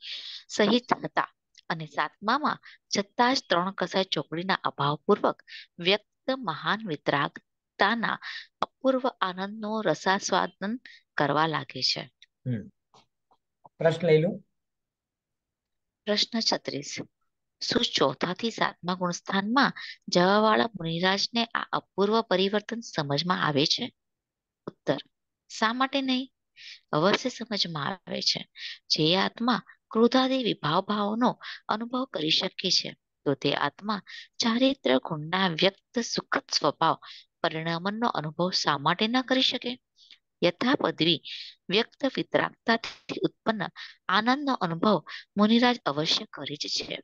સહિત હતા, અને સાતમામાં છતાં જ 3 કસાઈ ચોકડીના અભાવપૂર્વક વ્યક્ત મહાન વિતરાગતાના અપૂર્વ આનંદનો રસાસ્વાદન કરવા લાગે છે। પ્રશ્ન લઈ લો। પ્રશ્ન 36, શું ચોથાથી સાતમા ગુણસ્થાનમાં જવાવાળા મુનિરાજને આ અપૂર્વ પરિવર્તન સમજમાં આવે છે? ઉત્તર, શા માટે નહીં? અવશ્ય સમજમાં આવે છે। જે આત્મા ક્રોધાદી વિભાવનો અનુભવ કરી શકે છે તો તે આત્મા ચારિત્ર ગુણના વ્યક્ત સુખદ સ્વભાવ પરિણામનો અનુભવ શા માટે ન કરી શકે? યથા પદવી વ્યક્ત વિતરાગતાથી ઉત્પન્ન આનંદનો અનુભવ મુનિરાજ અવશ્ય કરે જ છે।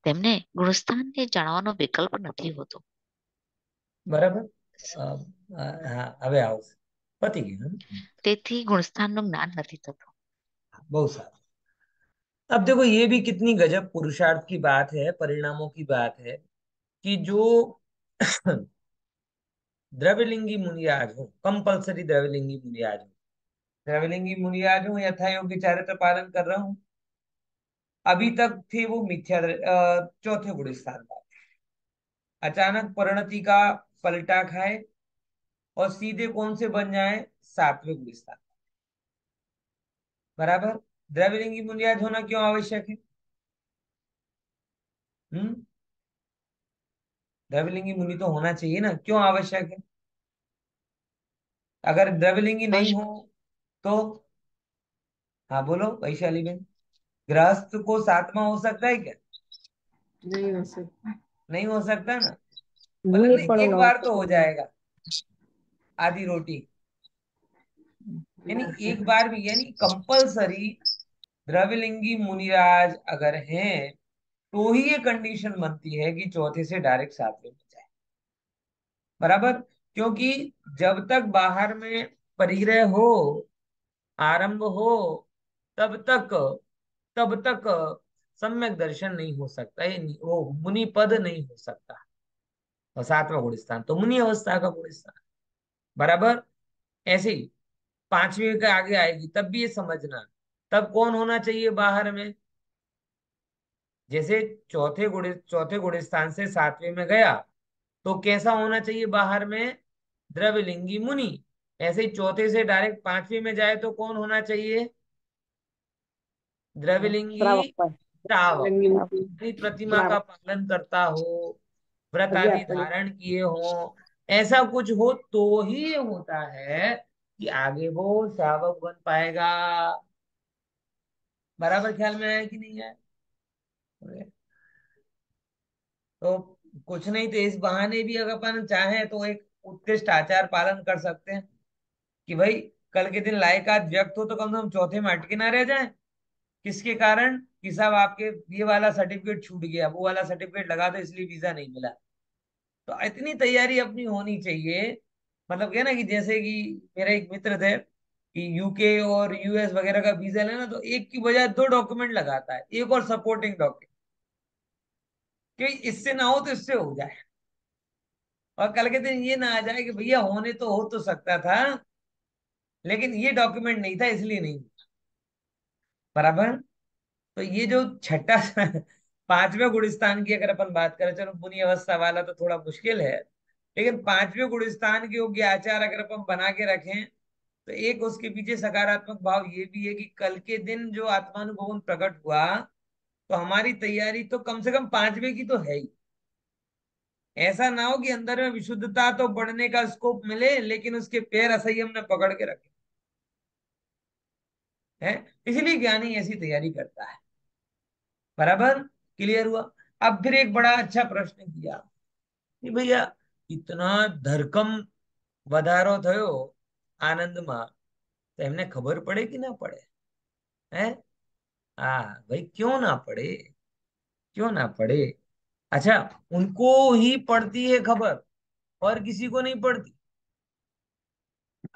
તેમને ગુણસ્થાનને જાણવાનો વિકલ્પ નથી હોતો। બરાબર. હા, હવે આવશે. પતી ગયું. તેથી ગુણસ્થાનનું જ્ઞાન નથી થતું. बहुत सारा. अब देखो ये भी कितनी गजब पुरुषार्थ की बात है, परिणामों की बात है कि जो द्रव्यलिंगी मुनियाज हो, कंपलसरी द्रव्यलिंगी मुनियाज हो, द्रव्यलिंगी मुनियाज हो, यथा योग्य चारित्र पालन कर रहा हूं, अभी तक थे वो मिथ्या चौथे गुण स्थान पर, अचानक परिणति का पलटा खाए और सीधे कौन से बन जाए, सातवें गुण स्थान. बराबर. द्रव्यलिंगी मुनियाज होना क्यों आवश्यक है? हम्म. द्रव्यलिंगी मुनि तो होना चाहिए ना, क्यों आवश्यक है? अगर द्रव्यलिंगी तो नहीं हो तो? हाँ बोलो वैशाली बेन. गृहस्थ को सातवां हो सकता है क्या? नहीं हो सकता, नहीं हो सकता ना. मतलब नहीं नहीं, एक पढ़ना बार तो हो जाएगा आधी रोटी. यानी एक बार भी, यानी कंपलसरी द्रव्यलिंगी मुनिराज अगर हैं तो ही ये कंडीशन बनती है कि चौथे से डायरेक्ट सातवें में जाए. बराबर. क्योंकि जब तक बाहर में परिग्रह हो, आरंभ हो, तब तक तब तक सम्यक दर्शन नहीं हो सकता, ये वो मुनि पद नहीं हो सकता. और सातवां गुण स्थान तो मुनि अवस्था का गुण स्थान. बराबर. ऐसे ही पांचवी के आगे आएगी तब भी ये समझना, तब कौन होना चाहिए बाहर में? जैसे चौथे गुण स्थान से सातवें में गया तो कैसा होना चाहिए बाहर में? द्रव्यलिंगी मुनि. ऐसे ही चौथे से डायरेक्ट पांचवी में जाए तो कौन होना चाहिए? द्रव्यलिंगी श्रावक पर श्रावक. लंगी अपनी प्रतिमा का श्रावक पालन करता हो, व्रत अभी आदि अपने धारण किए हो, ऐसा कुछ हो तो ही ये होता है कि आगे वो श्रावक बन पाएगा. बराबर ख्याल में आया कि नहीं आया? तो कुछ नहीं तो इस बहाने भी अगर अपन चाहें तो एक उत्कृष्ट आचार पालन कर सकते हैं कि भाई कल के दिन लायकात व्यक्त हो तो कम से कम चौथे में अटके ना रह जाए. किसके कारण? कि साहब आपके ये वाला सर्टिफिकेट छूट गया, वो वाला सर्टिफिकेट लगा दो इसलिए वीजा नहीं मिला. तो इतनी तैयारी अपनी होनी चाहिए. मतलब क्या ना कि जैसे कि मेरा एक मित्र थे कि यूके और यूएस वगैरह का वीजा लेना तो एक की बजाय दो डॉक्यूमेंट लगाता है, एक और सपोर्टिंग डॉक्यूमेंट, कि इससे ना हो तो इससे हो जाए. और कल के दिन ये ना आ जाए कि भैया होने तो हो तो सकता था लेकिन ये डॉक्यूमेंट नहीं था इसलिए नहीं. बराबर. तो ये जो छठा पांचवें गुण स्थान की अगर अपन बात करें, चलो मुनि अवस्था वाला तो थोड़ा मुश्किल है, लेकिन पांचवें गुण स्थान के योग्य आचार अगर अपन बना के रखें तो एक उसके पीछे सकारात्मक भाव ये भी है कि कल के दिन जो आत्मानुभव प्रकट हुआ तो हमारी तैयारी तो कम से कम पांचवें की तो है ही. ऐसा ना हो कि अंदर में विशुद्धता तो बढ़ने का स्कोप मिले लेकिन उसके पैर असंयम ने पकड़ के रखे है. इसलिए ज्ञानी ऐसी तैयारी करता है. बराबर. क्लियर हुआ. अब फिर एक बड़ा अच्छा प्रश्न किया कि भैया इतना धरकम વધારો થયો આનંદમાં तो એમને खबर पड़े कि ना पड़े? है. हाँ भाई क्यों ना पड़े, क्यों ना पड़े. अच्छा, उनको ही पड़ती है खबर और किसी को नहीं पड़ती.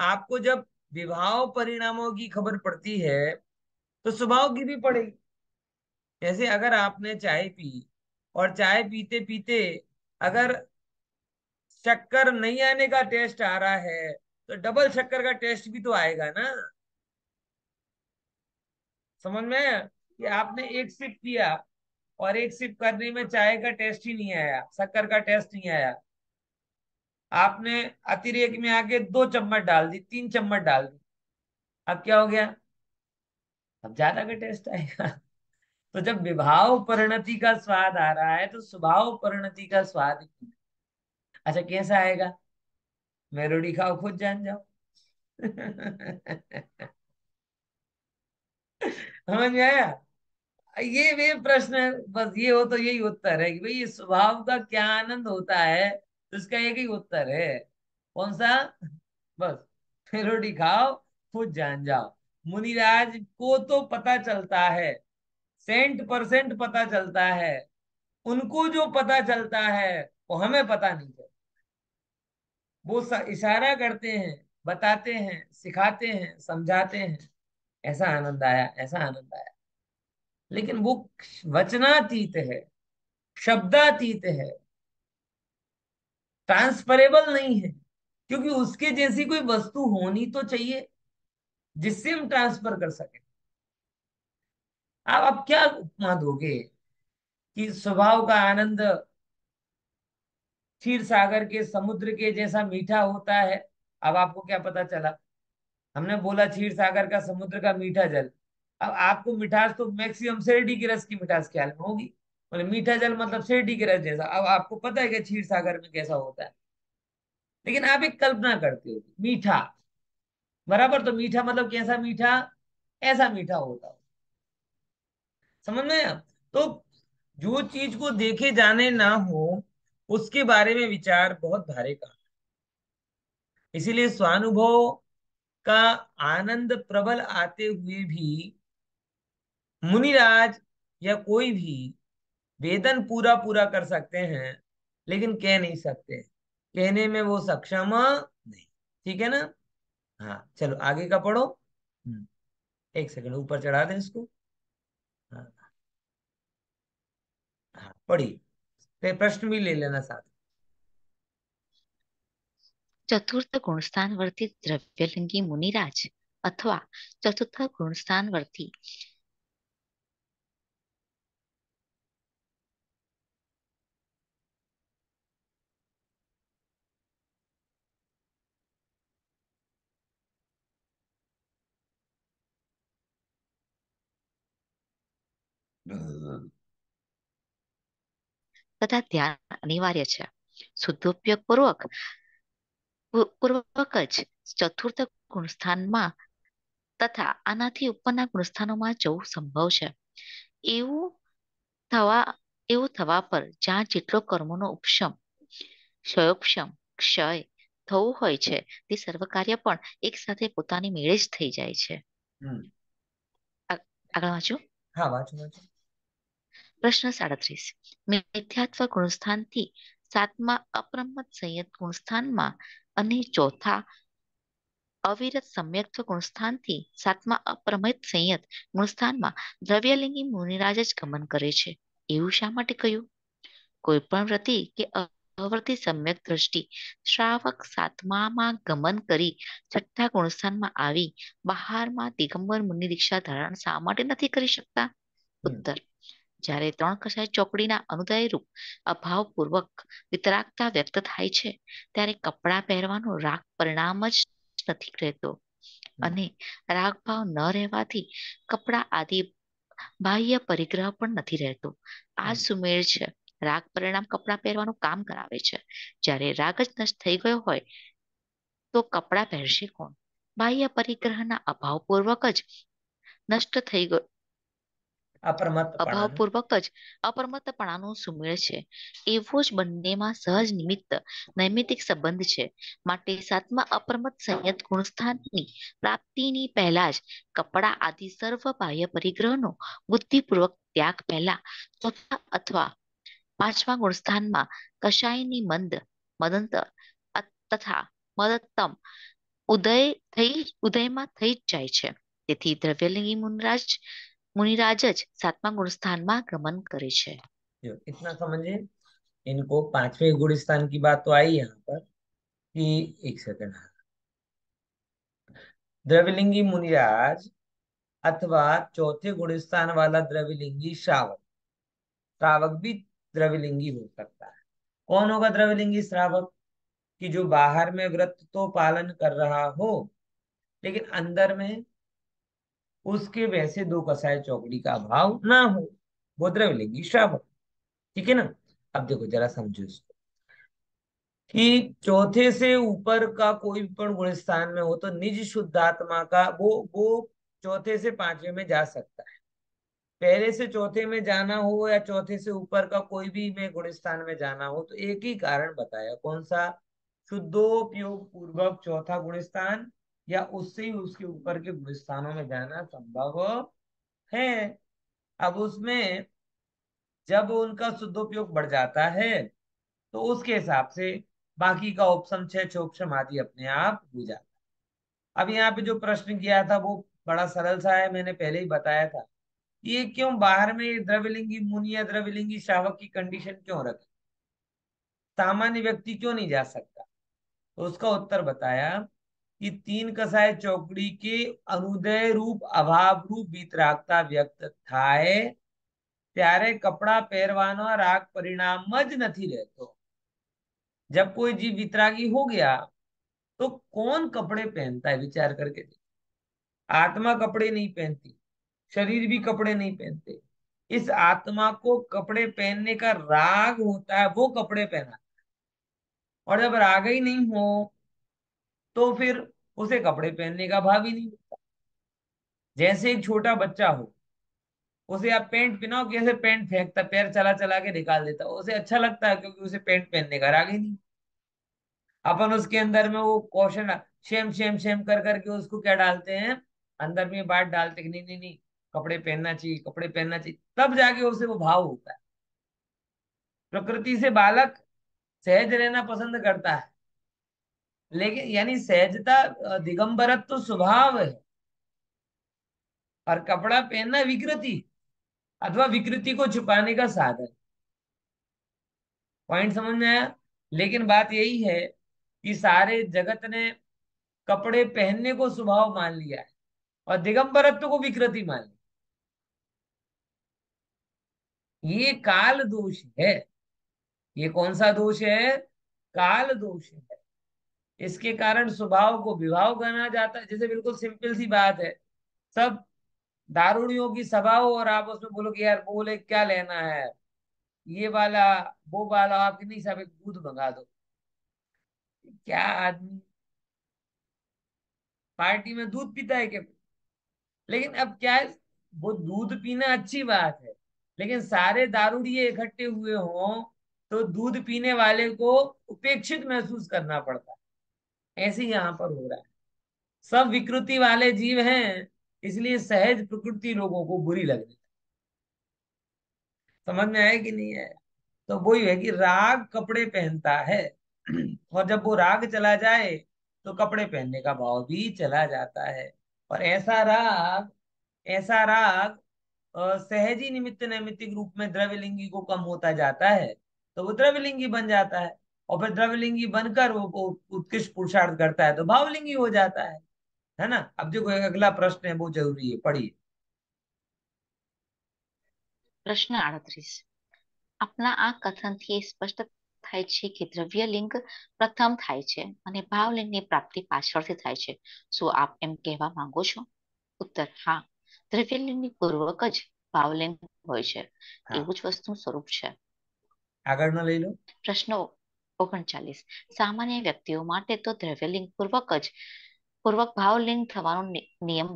आपको जब विवाह परिणामों की खबर पड़ती है तो स्वभाव की भी पड़ेगी. जैसे अगर आपने चाय पी और चाय पीते पीते अगर शक्कर नहीं आने का टेस्ट आ रहा है तो डबल शक्कर का टेस्ट भी तो आएगा ना. समझ में आया? कि आपने एक सिप पिया और एक सिप करने में चाय का टेस्ट ही नहीं आया, शक्कर का टेस्ट नहीं आया. आपने अतिरेक में आके 2 चम्मच डाल दी, 3 चम्मच डाल दी, अब क्या हो गया? अब ज्यादा का टेस्ट आएगा. तो जब विभाव परिणति का स्वाद आ रहा है तो स्वभाव परिणति का स्वाद. अच्छा कैसा आएगा? मेलोडी खाओ खुद जान जाओ. समझ में आया? ये वे प्रश्न है, बस ये हो तो यही उत्तर है कि भाई ये स्वभाव का क्या आनंद होता है. तो इसका एक ही उत्तर है. कौन सा? बस रोटी खाओ खुद जान जाओ. मुनिराज को तो पता चलता है, 100% पता चलता है. उनको जो पता चलता है वो हमें पता नहीं चलता. वो इशारा करते हैं, बताते हैं, सिखाते हैं, समझाते हैं, ऐसा आनंद आया, ऐसा आनंद आया। लेकिन वो वचनातीत है, शब्दातीत है, ट्रांसफरेबल नहीं है, क्योंकि उसके जैसी कोई वस्तु होनी तो चाहिए जिससे हम ट्रांसफर कर सकें। आप क्या उपमा दोगे कि स्वभाव का आनंद क्षीर सागर के समुद्र के जैसा मीठा होता है? अब आपको क्या पता चला? हमने बोला क्षीर सागर का समुद्र का मीठा जल। अब आपको मिठास तो मैक्सिमम शेरडी के रस की मिठास ख्याल में होगी, बोले मीठा जल मतलब शेरडी के रस जैसा। अब आपको पता है कि क्षीर सागर में कैसा होता है, लेकिन आप एक कल्पना करते हो मीठा बराबर, तो मीठा मतलब कैसा मीठा? ऐसा मीठा होता हो। समझ में आया? तो जो चीज को देखे जाने ना हो उसके बारे में विचार बहुत भारी काम। इसीलिए स्वानुभव का आनंद प्रबल आते हुए भी मुनिराज या कोई भी वेदन पूरा पूरा कर सकते हैं, लेकिन कह नहीं सकते, कहने में वो सक्षम नहीं। ठीक है ना? हाँ चलो आगे का पढ़ो। एक सेकंड ऊपर चढ़ा दें इसको। हाँ हाँ पढ़िए, फिर प्रश्न भी ले लेना साथ। चतुर्थ गुणस्थानवर्ती द्रव्यलिंगी मुनिराज अथवा चतुर्थ गुणस्थानवर्ती તથા ધ્યાન અનિવાર્ય છે. શુદ્ધોપયોગ પૂર્વક જ ચતુર્થ ગુણસ્થાનમાં તથા આનાથી ઉપરના ગુણસ્થાનોમાં જવું સંભવ છે. એવું થવા એવું થવા પર જ્યાં જેટલો કર્મોનો ઉપશમ, ક્ષયોપશમ, ક્ષય થવું હોય છે તે સર્વ કાર્ય પણ એક સાથે પોતાની મેળે જ થઈ જાય છે. આગળ વાંચો. हाँ वाचो वाचो। પ્રશ્ન 37. મિથ્યાત્વ ગુણસ્થાનથી સાતમા અપ્રમત્ત સંયત ગુણસ્થાનમાં અને ચોથા અવિરત સમ્યક્ત્વ ગુણસ્થાનથી સાતમા અપ્રમિત સંયત ગુણસ્થાનમાં દ્રવ્યલિંગી મુનિરાજ જ ગમન કરે છે. એવું શા માટે કહ્યું? કોઈ પણ વ્રતિ કે અવર્તી સમ્યક દ્રષ્ટિ શ્રાવક સાતમામાં ગમન કરી છઠ્ઠા ગુણસ્થાનમાં આવી બહારમાં દિગંબર મુનિ દીક્ષા ધારણ શા માટે નથી કરી શકતા? ઉત્તર. જ્યારે ત્રણ કસાય ચોકડીના અનુદય રૂપ અભાવપૂર્વક વિતરાગતા વ્યક્ત થાય છે ત્યારે કપડાં પહેરવાનો રાગ પરિણામ જ નથી રહેતો, અને રાગભાવ ન રહેવાથી કપડા આદિ બાહ્ય પરિગ્રહ પણ નથી રહેતો. આ સુમેળ છે. રાગ પરિણામ કપડાં પહેરવાનું કામ કરાવે છે. જ્યારે રાગ જ નષ્ટ થઈ ગયો હોય તો કપડાં પહેરશે કોણ? બાહ્ય પરિગ્રહના અભાવપૂર્વક જ નષ્ટ થઈ ગયો અપ્રમત્તપણાનું અભાવપૂર્વક જ અપરમત્તપણાનો સુમેળ છે. એવો જ બંનેમાં સહજ નિમિત્ત નૈમિતિક સંબંધ છે. માટે સાતમા અપરમત્ત સંયત ગુણસ્થાનની પ્રાપ્તિની પહેલા જ કપડા આદિ સર્વ બાહ્ય પરિગ્રહનો બુદ્ધિપૂર્વક ત્યાગ પહેલા ચોથા અથવા પાંચમા ગુણસ્થાનમાં કશાયની મદંતર તથા મદત્તમ ઉદયમાં થઈ જ જાય છે. તેથી દ્રવ્યલિંગી मुनिराज જ सातवां गुण स्थान में गमन करे छे. जो इतना समझे इनको। पांचवें गुण स्थान की बात तो आई यहाँ पर कि एक सेकंड, द्रव्यलिंगी मुनिराज अथवा चौथे गुण स्थान वाला द्रव्यलिंगी श्रावक। श्रावक भी द्रव्यलिंगी हो सकता है। कौन होगा द्रव्यलिंगी श्रावक? कि जो बाहर में व्रत तो पालन कर रहा हो लेकिन अंदर में उसके वैसे दो कसाय चौकड़ी का भाव ना हो, वो द्रव्यलिंगी श्रावक। ठीक है ना? अब देखो जरा समझो इसको कि चौथे से ऊपर का कोई पण गुण स्थान में हो तो निज शुद्धात्मा का वो चौथे से पांचवे में जा सकता है। पहले से चौथे में जाना हो या चौथे से ऊपर का कोई भी में गुण स्थान में जाना हो तो एक ही कारण बताया, कौन सा? शुद्धोपयोग पूर्वक चौथा गुण स्थान या उससे ही उसके ऊपर के गुण स्थानों में जाना संभव है। अब उसमें जब उनका शुद्धोपयोग बढ़ जाता है तो उसके हिसाब से बाकी का उपसम छह छोपसम आदि अपने आप हो जाता है। अब यहाँ पे जो प्रश्न किया था वो बड़ा सरल सा है, मैंने पहले ही बताया था। ये क्यों बाहर में द्रव्यलिंगी मुनि या द्रव्यलिंगी शावक की कंडीशन क्यों रखी, सामान्य व्यक्ति क्यों नहीं जा सकता? तो उसका उत्तर बताया कि तीन कसाय चौकड़ी के अनुदय रूप अभाव रूप वितरागता व्यक्त थाय त्यारे कपड़ा पहरवानो राग परिणाम मज નથી रहतो। जब कोई जीव वितरागी हो गया तो कौन कपड़े पहनता है, विचार करके देखो। आत्मा कपड़े नहीं पहनती, शरीर भी कपड़े नहीं पहनते। इस आत्मा को कपड़े पहनने का राग होता है, वो कपड़े पहना। और जब राग ही नहीं हो तो फिर उसे कपड़े पहनने का भाव ही नहीं होता। जैसे एक छोटा बच्चा हो, उसे आप पैंट पहनाओ, कैसे पैंट फेंकता, पैर चला चला के निकाल देता, उसे अच्छा लगता है क्योंकि उसे पैंट पहनने का राग ही नहीं। अपन उसके अंदर में वो क्वेश्चन शेम शेम शेम कर करके उसको क्या डालते हैं, अंदर में बात डालते कि नहीं नहीं नहीं, कपड़े पहनना चाहिए, कपड़े पहनना चाहिए, तब जाके उसे वो भाव होता है। प्रकृति से बालक सहज रहना पसंद करता है, लेकिन यानी सहजता दिगंबरत्व तो स्वभाव है, और कपड़ा पहनना विकृति अथवा विकृति को छुपाने का साधन। पॉइंट समझ में आया? लेकिन बात यही है कि सारे जगत ने कपड़े पहनने को स्वभाव मान लिया है और दिगंबरत्व को विकृति मान लिया। ये काल दोष है। ये कौन सा दोष है? काल दोष है। इसके कारण स्वभाव को विभाव करना जाता है। जैसे बिल्कुल सिंपल सी बात है, सब दारूडियों की सभा हो और आप उसमें बोलो कि यार बोले क्या लेना है, ये वाला वो वाला, आप नहीं, सब एक दूध मंगा दो। क्या आदमी पार्टी में दूध पीता है क्या? लेकिन अब क्या है, वो दूध पीना अच्छी बात है, लेकिन सारे दारूडिये इकट्ठे हुए हों तो दूध पीने वाले को उपेक्षित महसूस करना पड़ता है। ऐसे ही यहाँ पर हो रहा है। सब विकृति वाले जीव हैं, इसलिए सहज प्रकृति लोगों को बुरी लगनी। समझ में आया कि नहीं है? तो वही है कि राग कपड़े पहनता है और जब वो राग चला जाए तो कपड़े पहनने का भाव भी चला जाता है। और ऐसा राग सहज ही निमित्त नैमित्तिक रूप में द्रव्यलिंगी को कम होता जाता है, तो वो द्रव्यलिंगी बन जाता है। और फिर द्रव्यलिंगी बनकर वो उत्कृष्ट पुरुषार्थ करता है तो भावलिंगी हो जाता है ना? अब जो अगला प्रश्न है वो जरूरी है, पढ़िए। પ્રશ્ન 38 આપના આ કથનથી એ સ્પષ્ટ થાય છે કે દ્રવ્ય લિંગ પ્રથમ થાય છે અને ભાવલિંગની પ્રાપ્તિ પાછળથી થાય છે. શું આપ એમ કહેવા માંગો છો? ઉત્તર હા. દ્રવ્યલિંગની પૂર્વક જ ભાવલિંગ હોય છે, हाँ, એવું જ વસ્તુનું સ્વરૂપ છે. આગળ નો લઈ લો। પ્રશ્ન 39 સામાન્ય વ્યક્તિઓ માટે તો દ્રવ્યલિંગ પૂર્વક ભાવલિંગ થવાનો નિયમ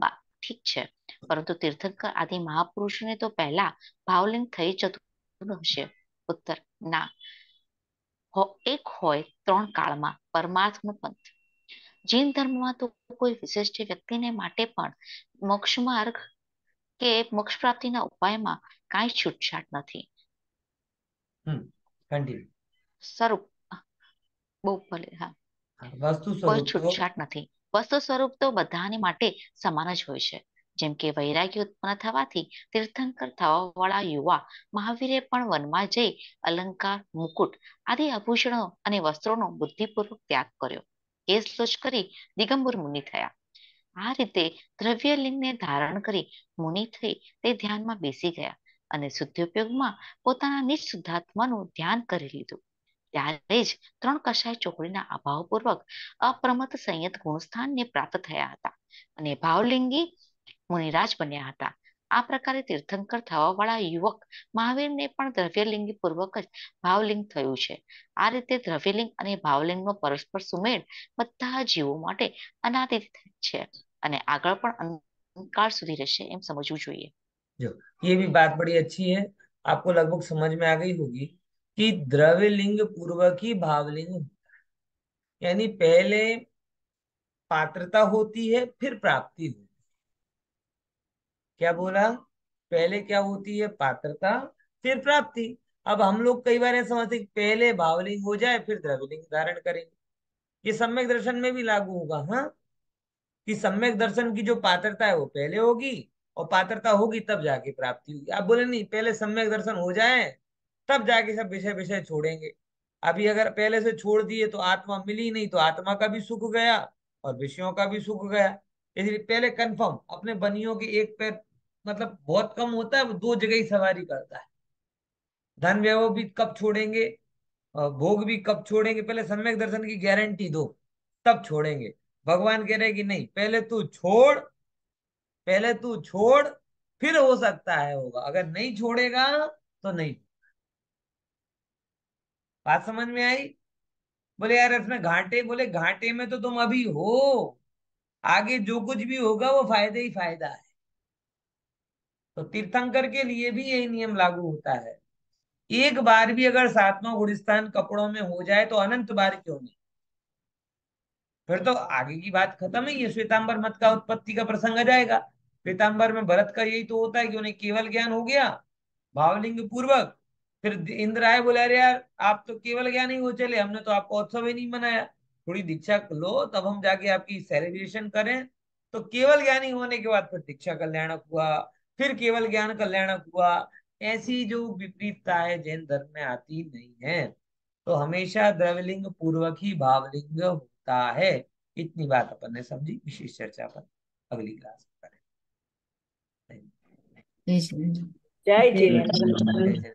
ઠીક છે, પરંતુ તીર્થંકર આદિ મહાપુરુષોને તો પહેલા ભાવલિંગ થઈ જતું હશે. ઉત્તર ના. એક હોય ત્રણ કાળમાં પરમાર્થનો પંથ. જૈન ધર્મમાં તો કોઈ વિશિષ્ટ વ્યક્તિને માટે પણ મોક્ષ માર્ગ કે મોક્ષ પ્રાપ્તિના ઉપાયમાં કાંઈ છૂટછાટ નથી. कंटिन्यू। સ્વરૂપ બહુ ભલે હા, हाँ, वस्तु કોઈ स्वरूप तो છૂટછાટ નથી. વસ્તુ સ્વરૂપ તો બધાની માટે સમાન જ હોય છે. જેમ કે વૈરાગ્ય ઉત્પન્ન થવાથી તીર્થંકર થવા વાળા યુવા મહાવીરે પણ વનમાં જઈ અલંકાર મુકુટ આદિ આભૂષણો અને વસ્ત્રોનો બુદ્ધિપૂર્વક ત્યાગ કર્યો. કેસ લોચ કરી દિગંબર મુનિ થયા. આ રીતે દ્રવ્યલિંગને ધારણ કરી મુનિ થઈ તે ધ્યાનમાં બેસી ગયા અને શુદ્ધોપયોગમાં પોતાના નિજ શુદ્ધાત્માનું ધ્યાન કરી લીધું. ત્યારે જ ત્રણ કષાય ચોકડીના અભાવપૂર્વક અપ્રમત સંયત ગુણસ્થાનને પ્રાપ્ત થયા હતા અને ભાવલિંગી મુનિરાજ બન્યા હતા. આ પ્રકારે તીર્થંકર થવા વાળા યુવક મહાવીરને પણ દ્રવ્યલિંગી પૂર્વક જ ભાવલિંગ થયું છે. આ રીતે દ્રવ્યલિંગ અને ભાવલિંગનો પરસ્પર સુમેળ બધા જીવો માટે અનાદિ છે અને આગળ પણ અંતકાળ સુધી રહેશે એમ સમજવું જોઈએ. जो ये भी बात बड़ी अच्छी है, आपको लगभग समझ में आ गई होगी कि द्रव्यलिंग पूर्वक ही भावलिंग, यानी पहले पात्रता होती है फिर प्राप्ति होती है। क्या बोला? पहले क्या होती है? पात्रता, फिर प्राप्ति। अब हम लोग कई बार ऐसा समझते हैं कि पहले भावलिंग हो जाए फिर द्रवलिंग धारण करेंगे। ये सम्यक दर्शन में भी लागू होगा, हाँ, कि सम्यक दर्शन की जो पात्रता है वो पहले होगी, और पात्रता होगी तब जाके प्राप्ति होगी। आप बोले नहीं, पहले सम्यक दर्शन हो जाए तब जाके सब विषय विषय छोड़ेंगे। अभी अगर पहले से छोड़ दिए तो आत्मा मिली नहीं, तो आत्मा का भी सुख गया और विषयों का भी सुख गया। इसलिए पहले कंफर्म अपने बनियों के एक पैर, मतलब बहुत कम होता है, वो दो जगह ही सवारी करता है। धन वैभव भी कब छोड़ेंगे और भोग भी कब छोड़ेंगे, पहले सम्यक दर्शन की गारंटी दो, तब छोड़ेंगे। भगवान कह रहे कि नहीं, पहले तू छोड़, पहले तू छोड़, फिर हो सकता है होगा, अगर नहीं छोड़ेगा तो नहीं। बात समझ में आई? बोले यार इसमें घाटे, बोले घाटे में तो तुम अभी हो, आगे जो कुछ भी होगा वो फायदे ही फायदा है। तो तीर्थंकर के लिए भी यही नियम लागू होता है। एक बार भी अगर सातवां गुण स्थान कपड़ों में हो जाए तो अनंत बार क्यों नहीं, फिर तो आगे की बात खत्म है। ये श्वेतांबर मत का उत्पत्ति का प्रसंग आ जाएगा। श्वेतांबर में भरत का यही तो होता है कि उन्हें केवल ज्ञान हो गया भावलिंग पूर्वक। फिर इंद्र आए, बोले अरे यार आप तो केवल ज्ञान ही हो चले, हमने तो आपका उत्सव ही नहीं मनाया, थोड़ी दीक्षा लो तब हम जाके आपकी सेलिब्रेशन करें। तो केवल ज्ञानी होने के बाद फिर दीक्षा कल्याणक हुआ, फिर केवल ज्ञान कल्याणक हुआ। ऐसी जो विपरीतता है जैन धर्म में आती नहीं है। तो हमेशा द्रवलिंग पूर्वक ही भावलिंग होता है। इतनी बात अपन ने समझी, विशेष चर्चा पर अगली क्लास में करें। जय श्री राम। जय जय जीवन। राम। जय जय।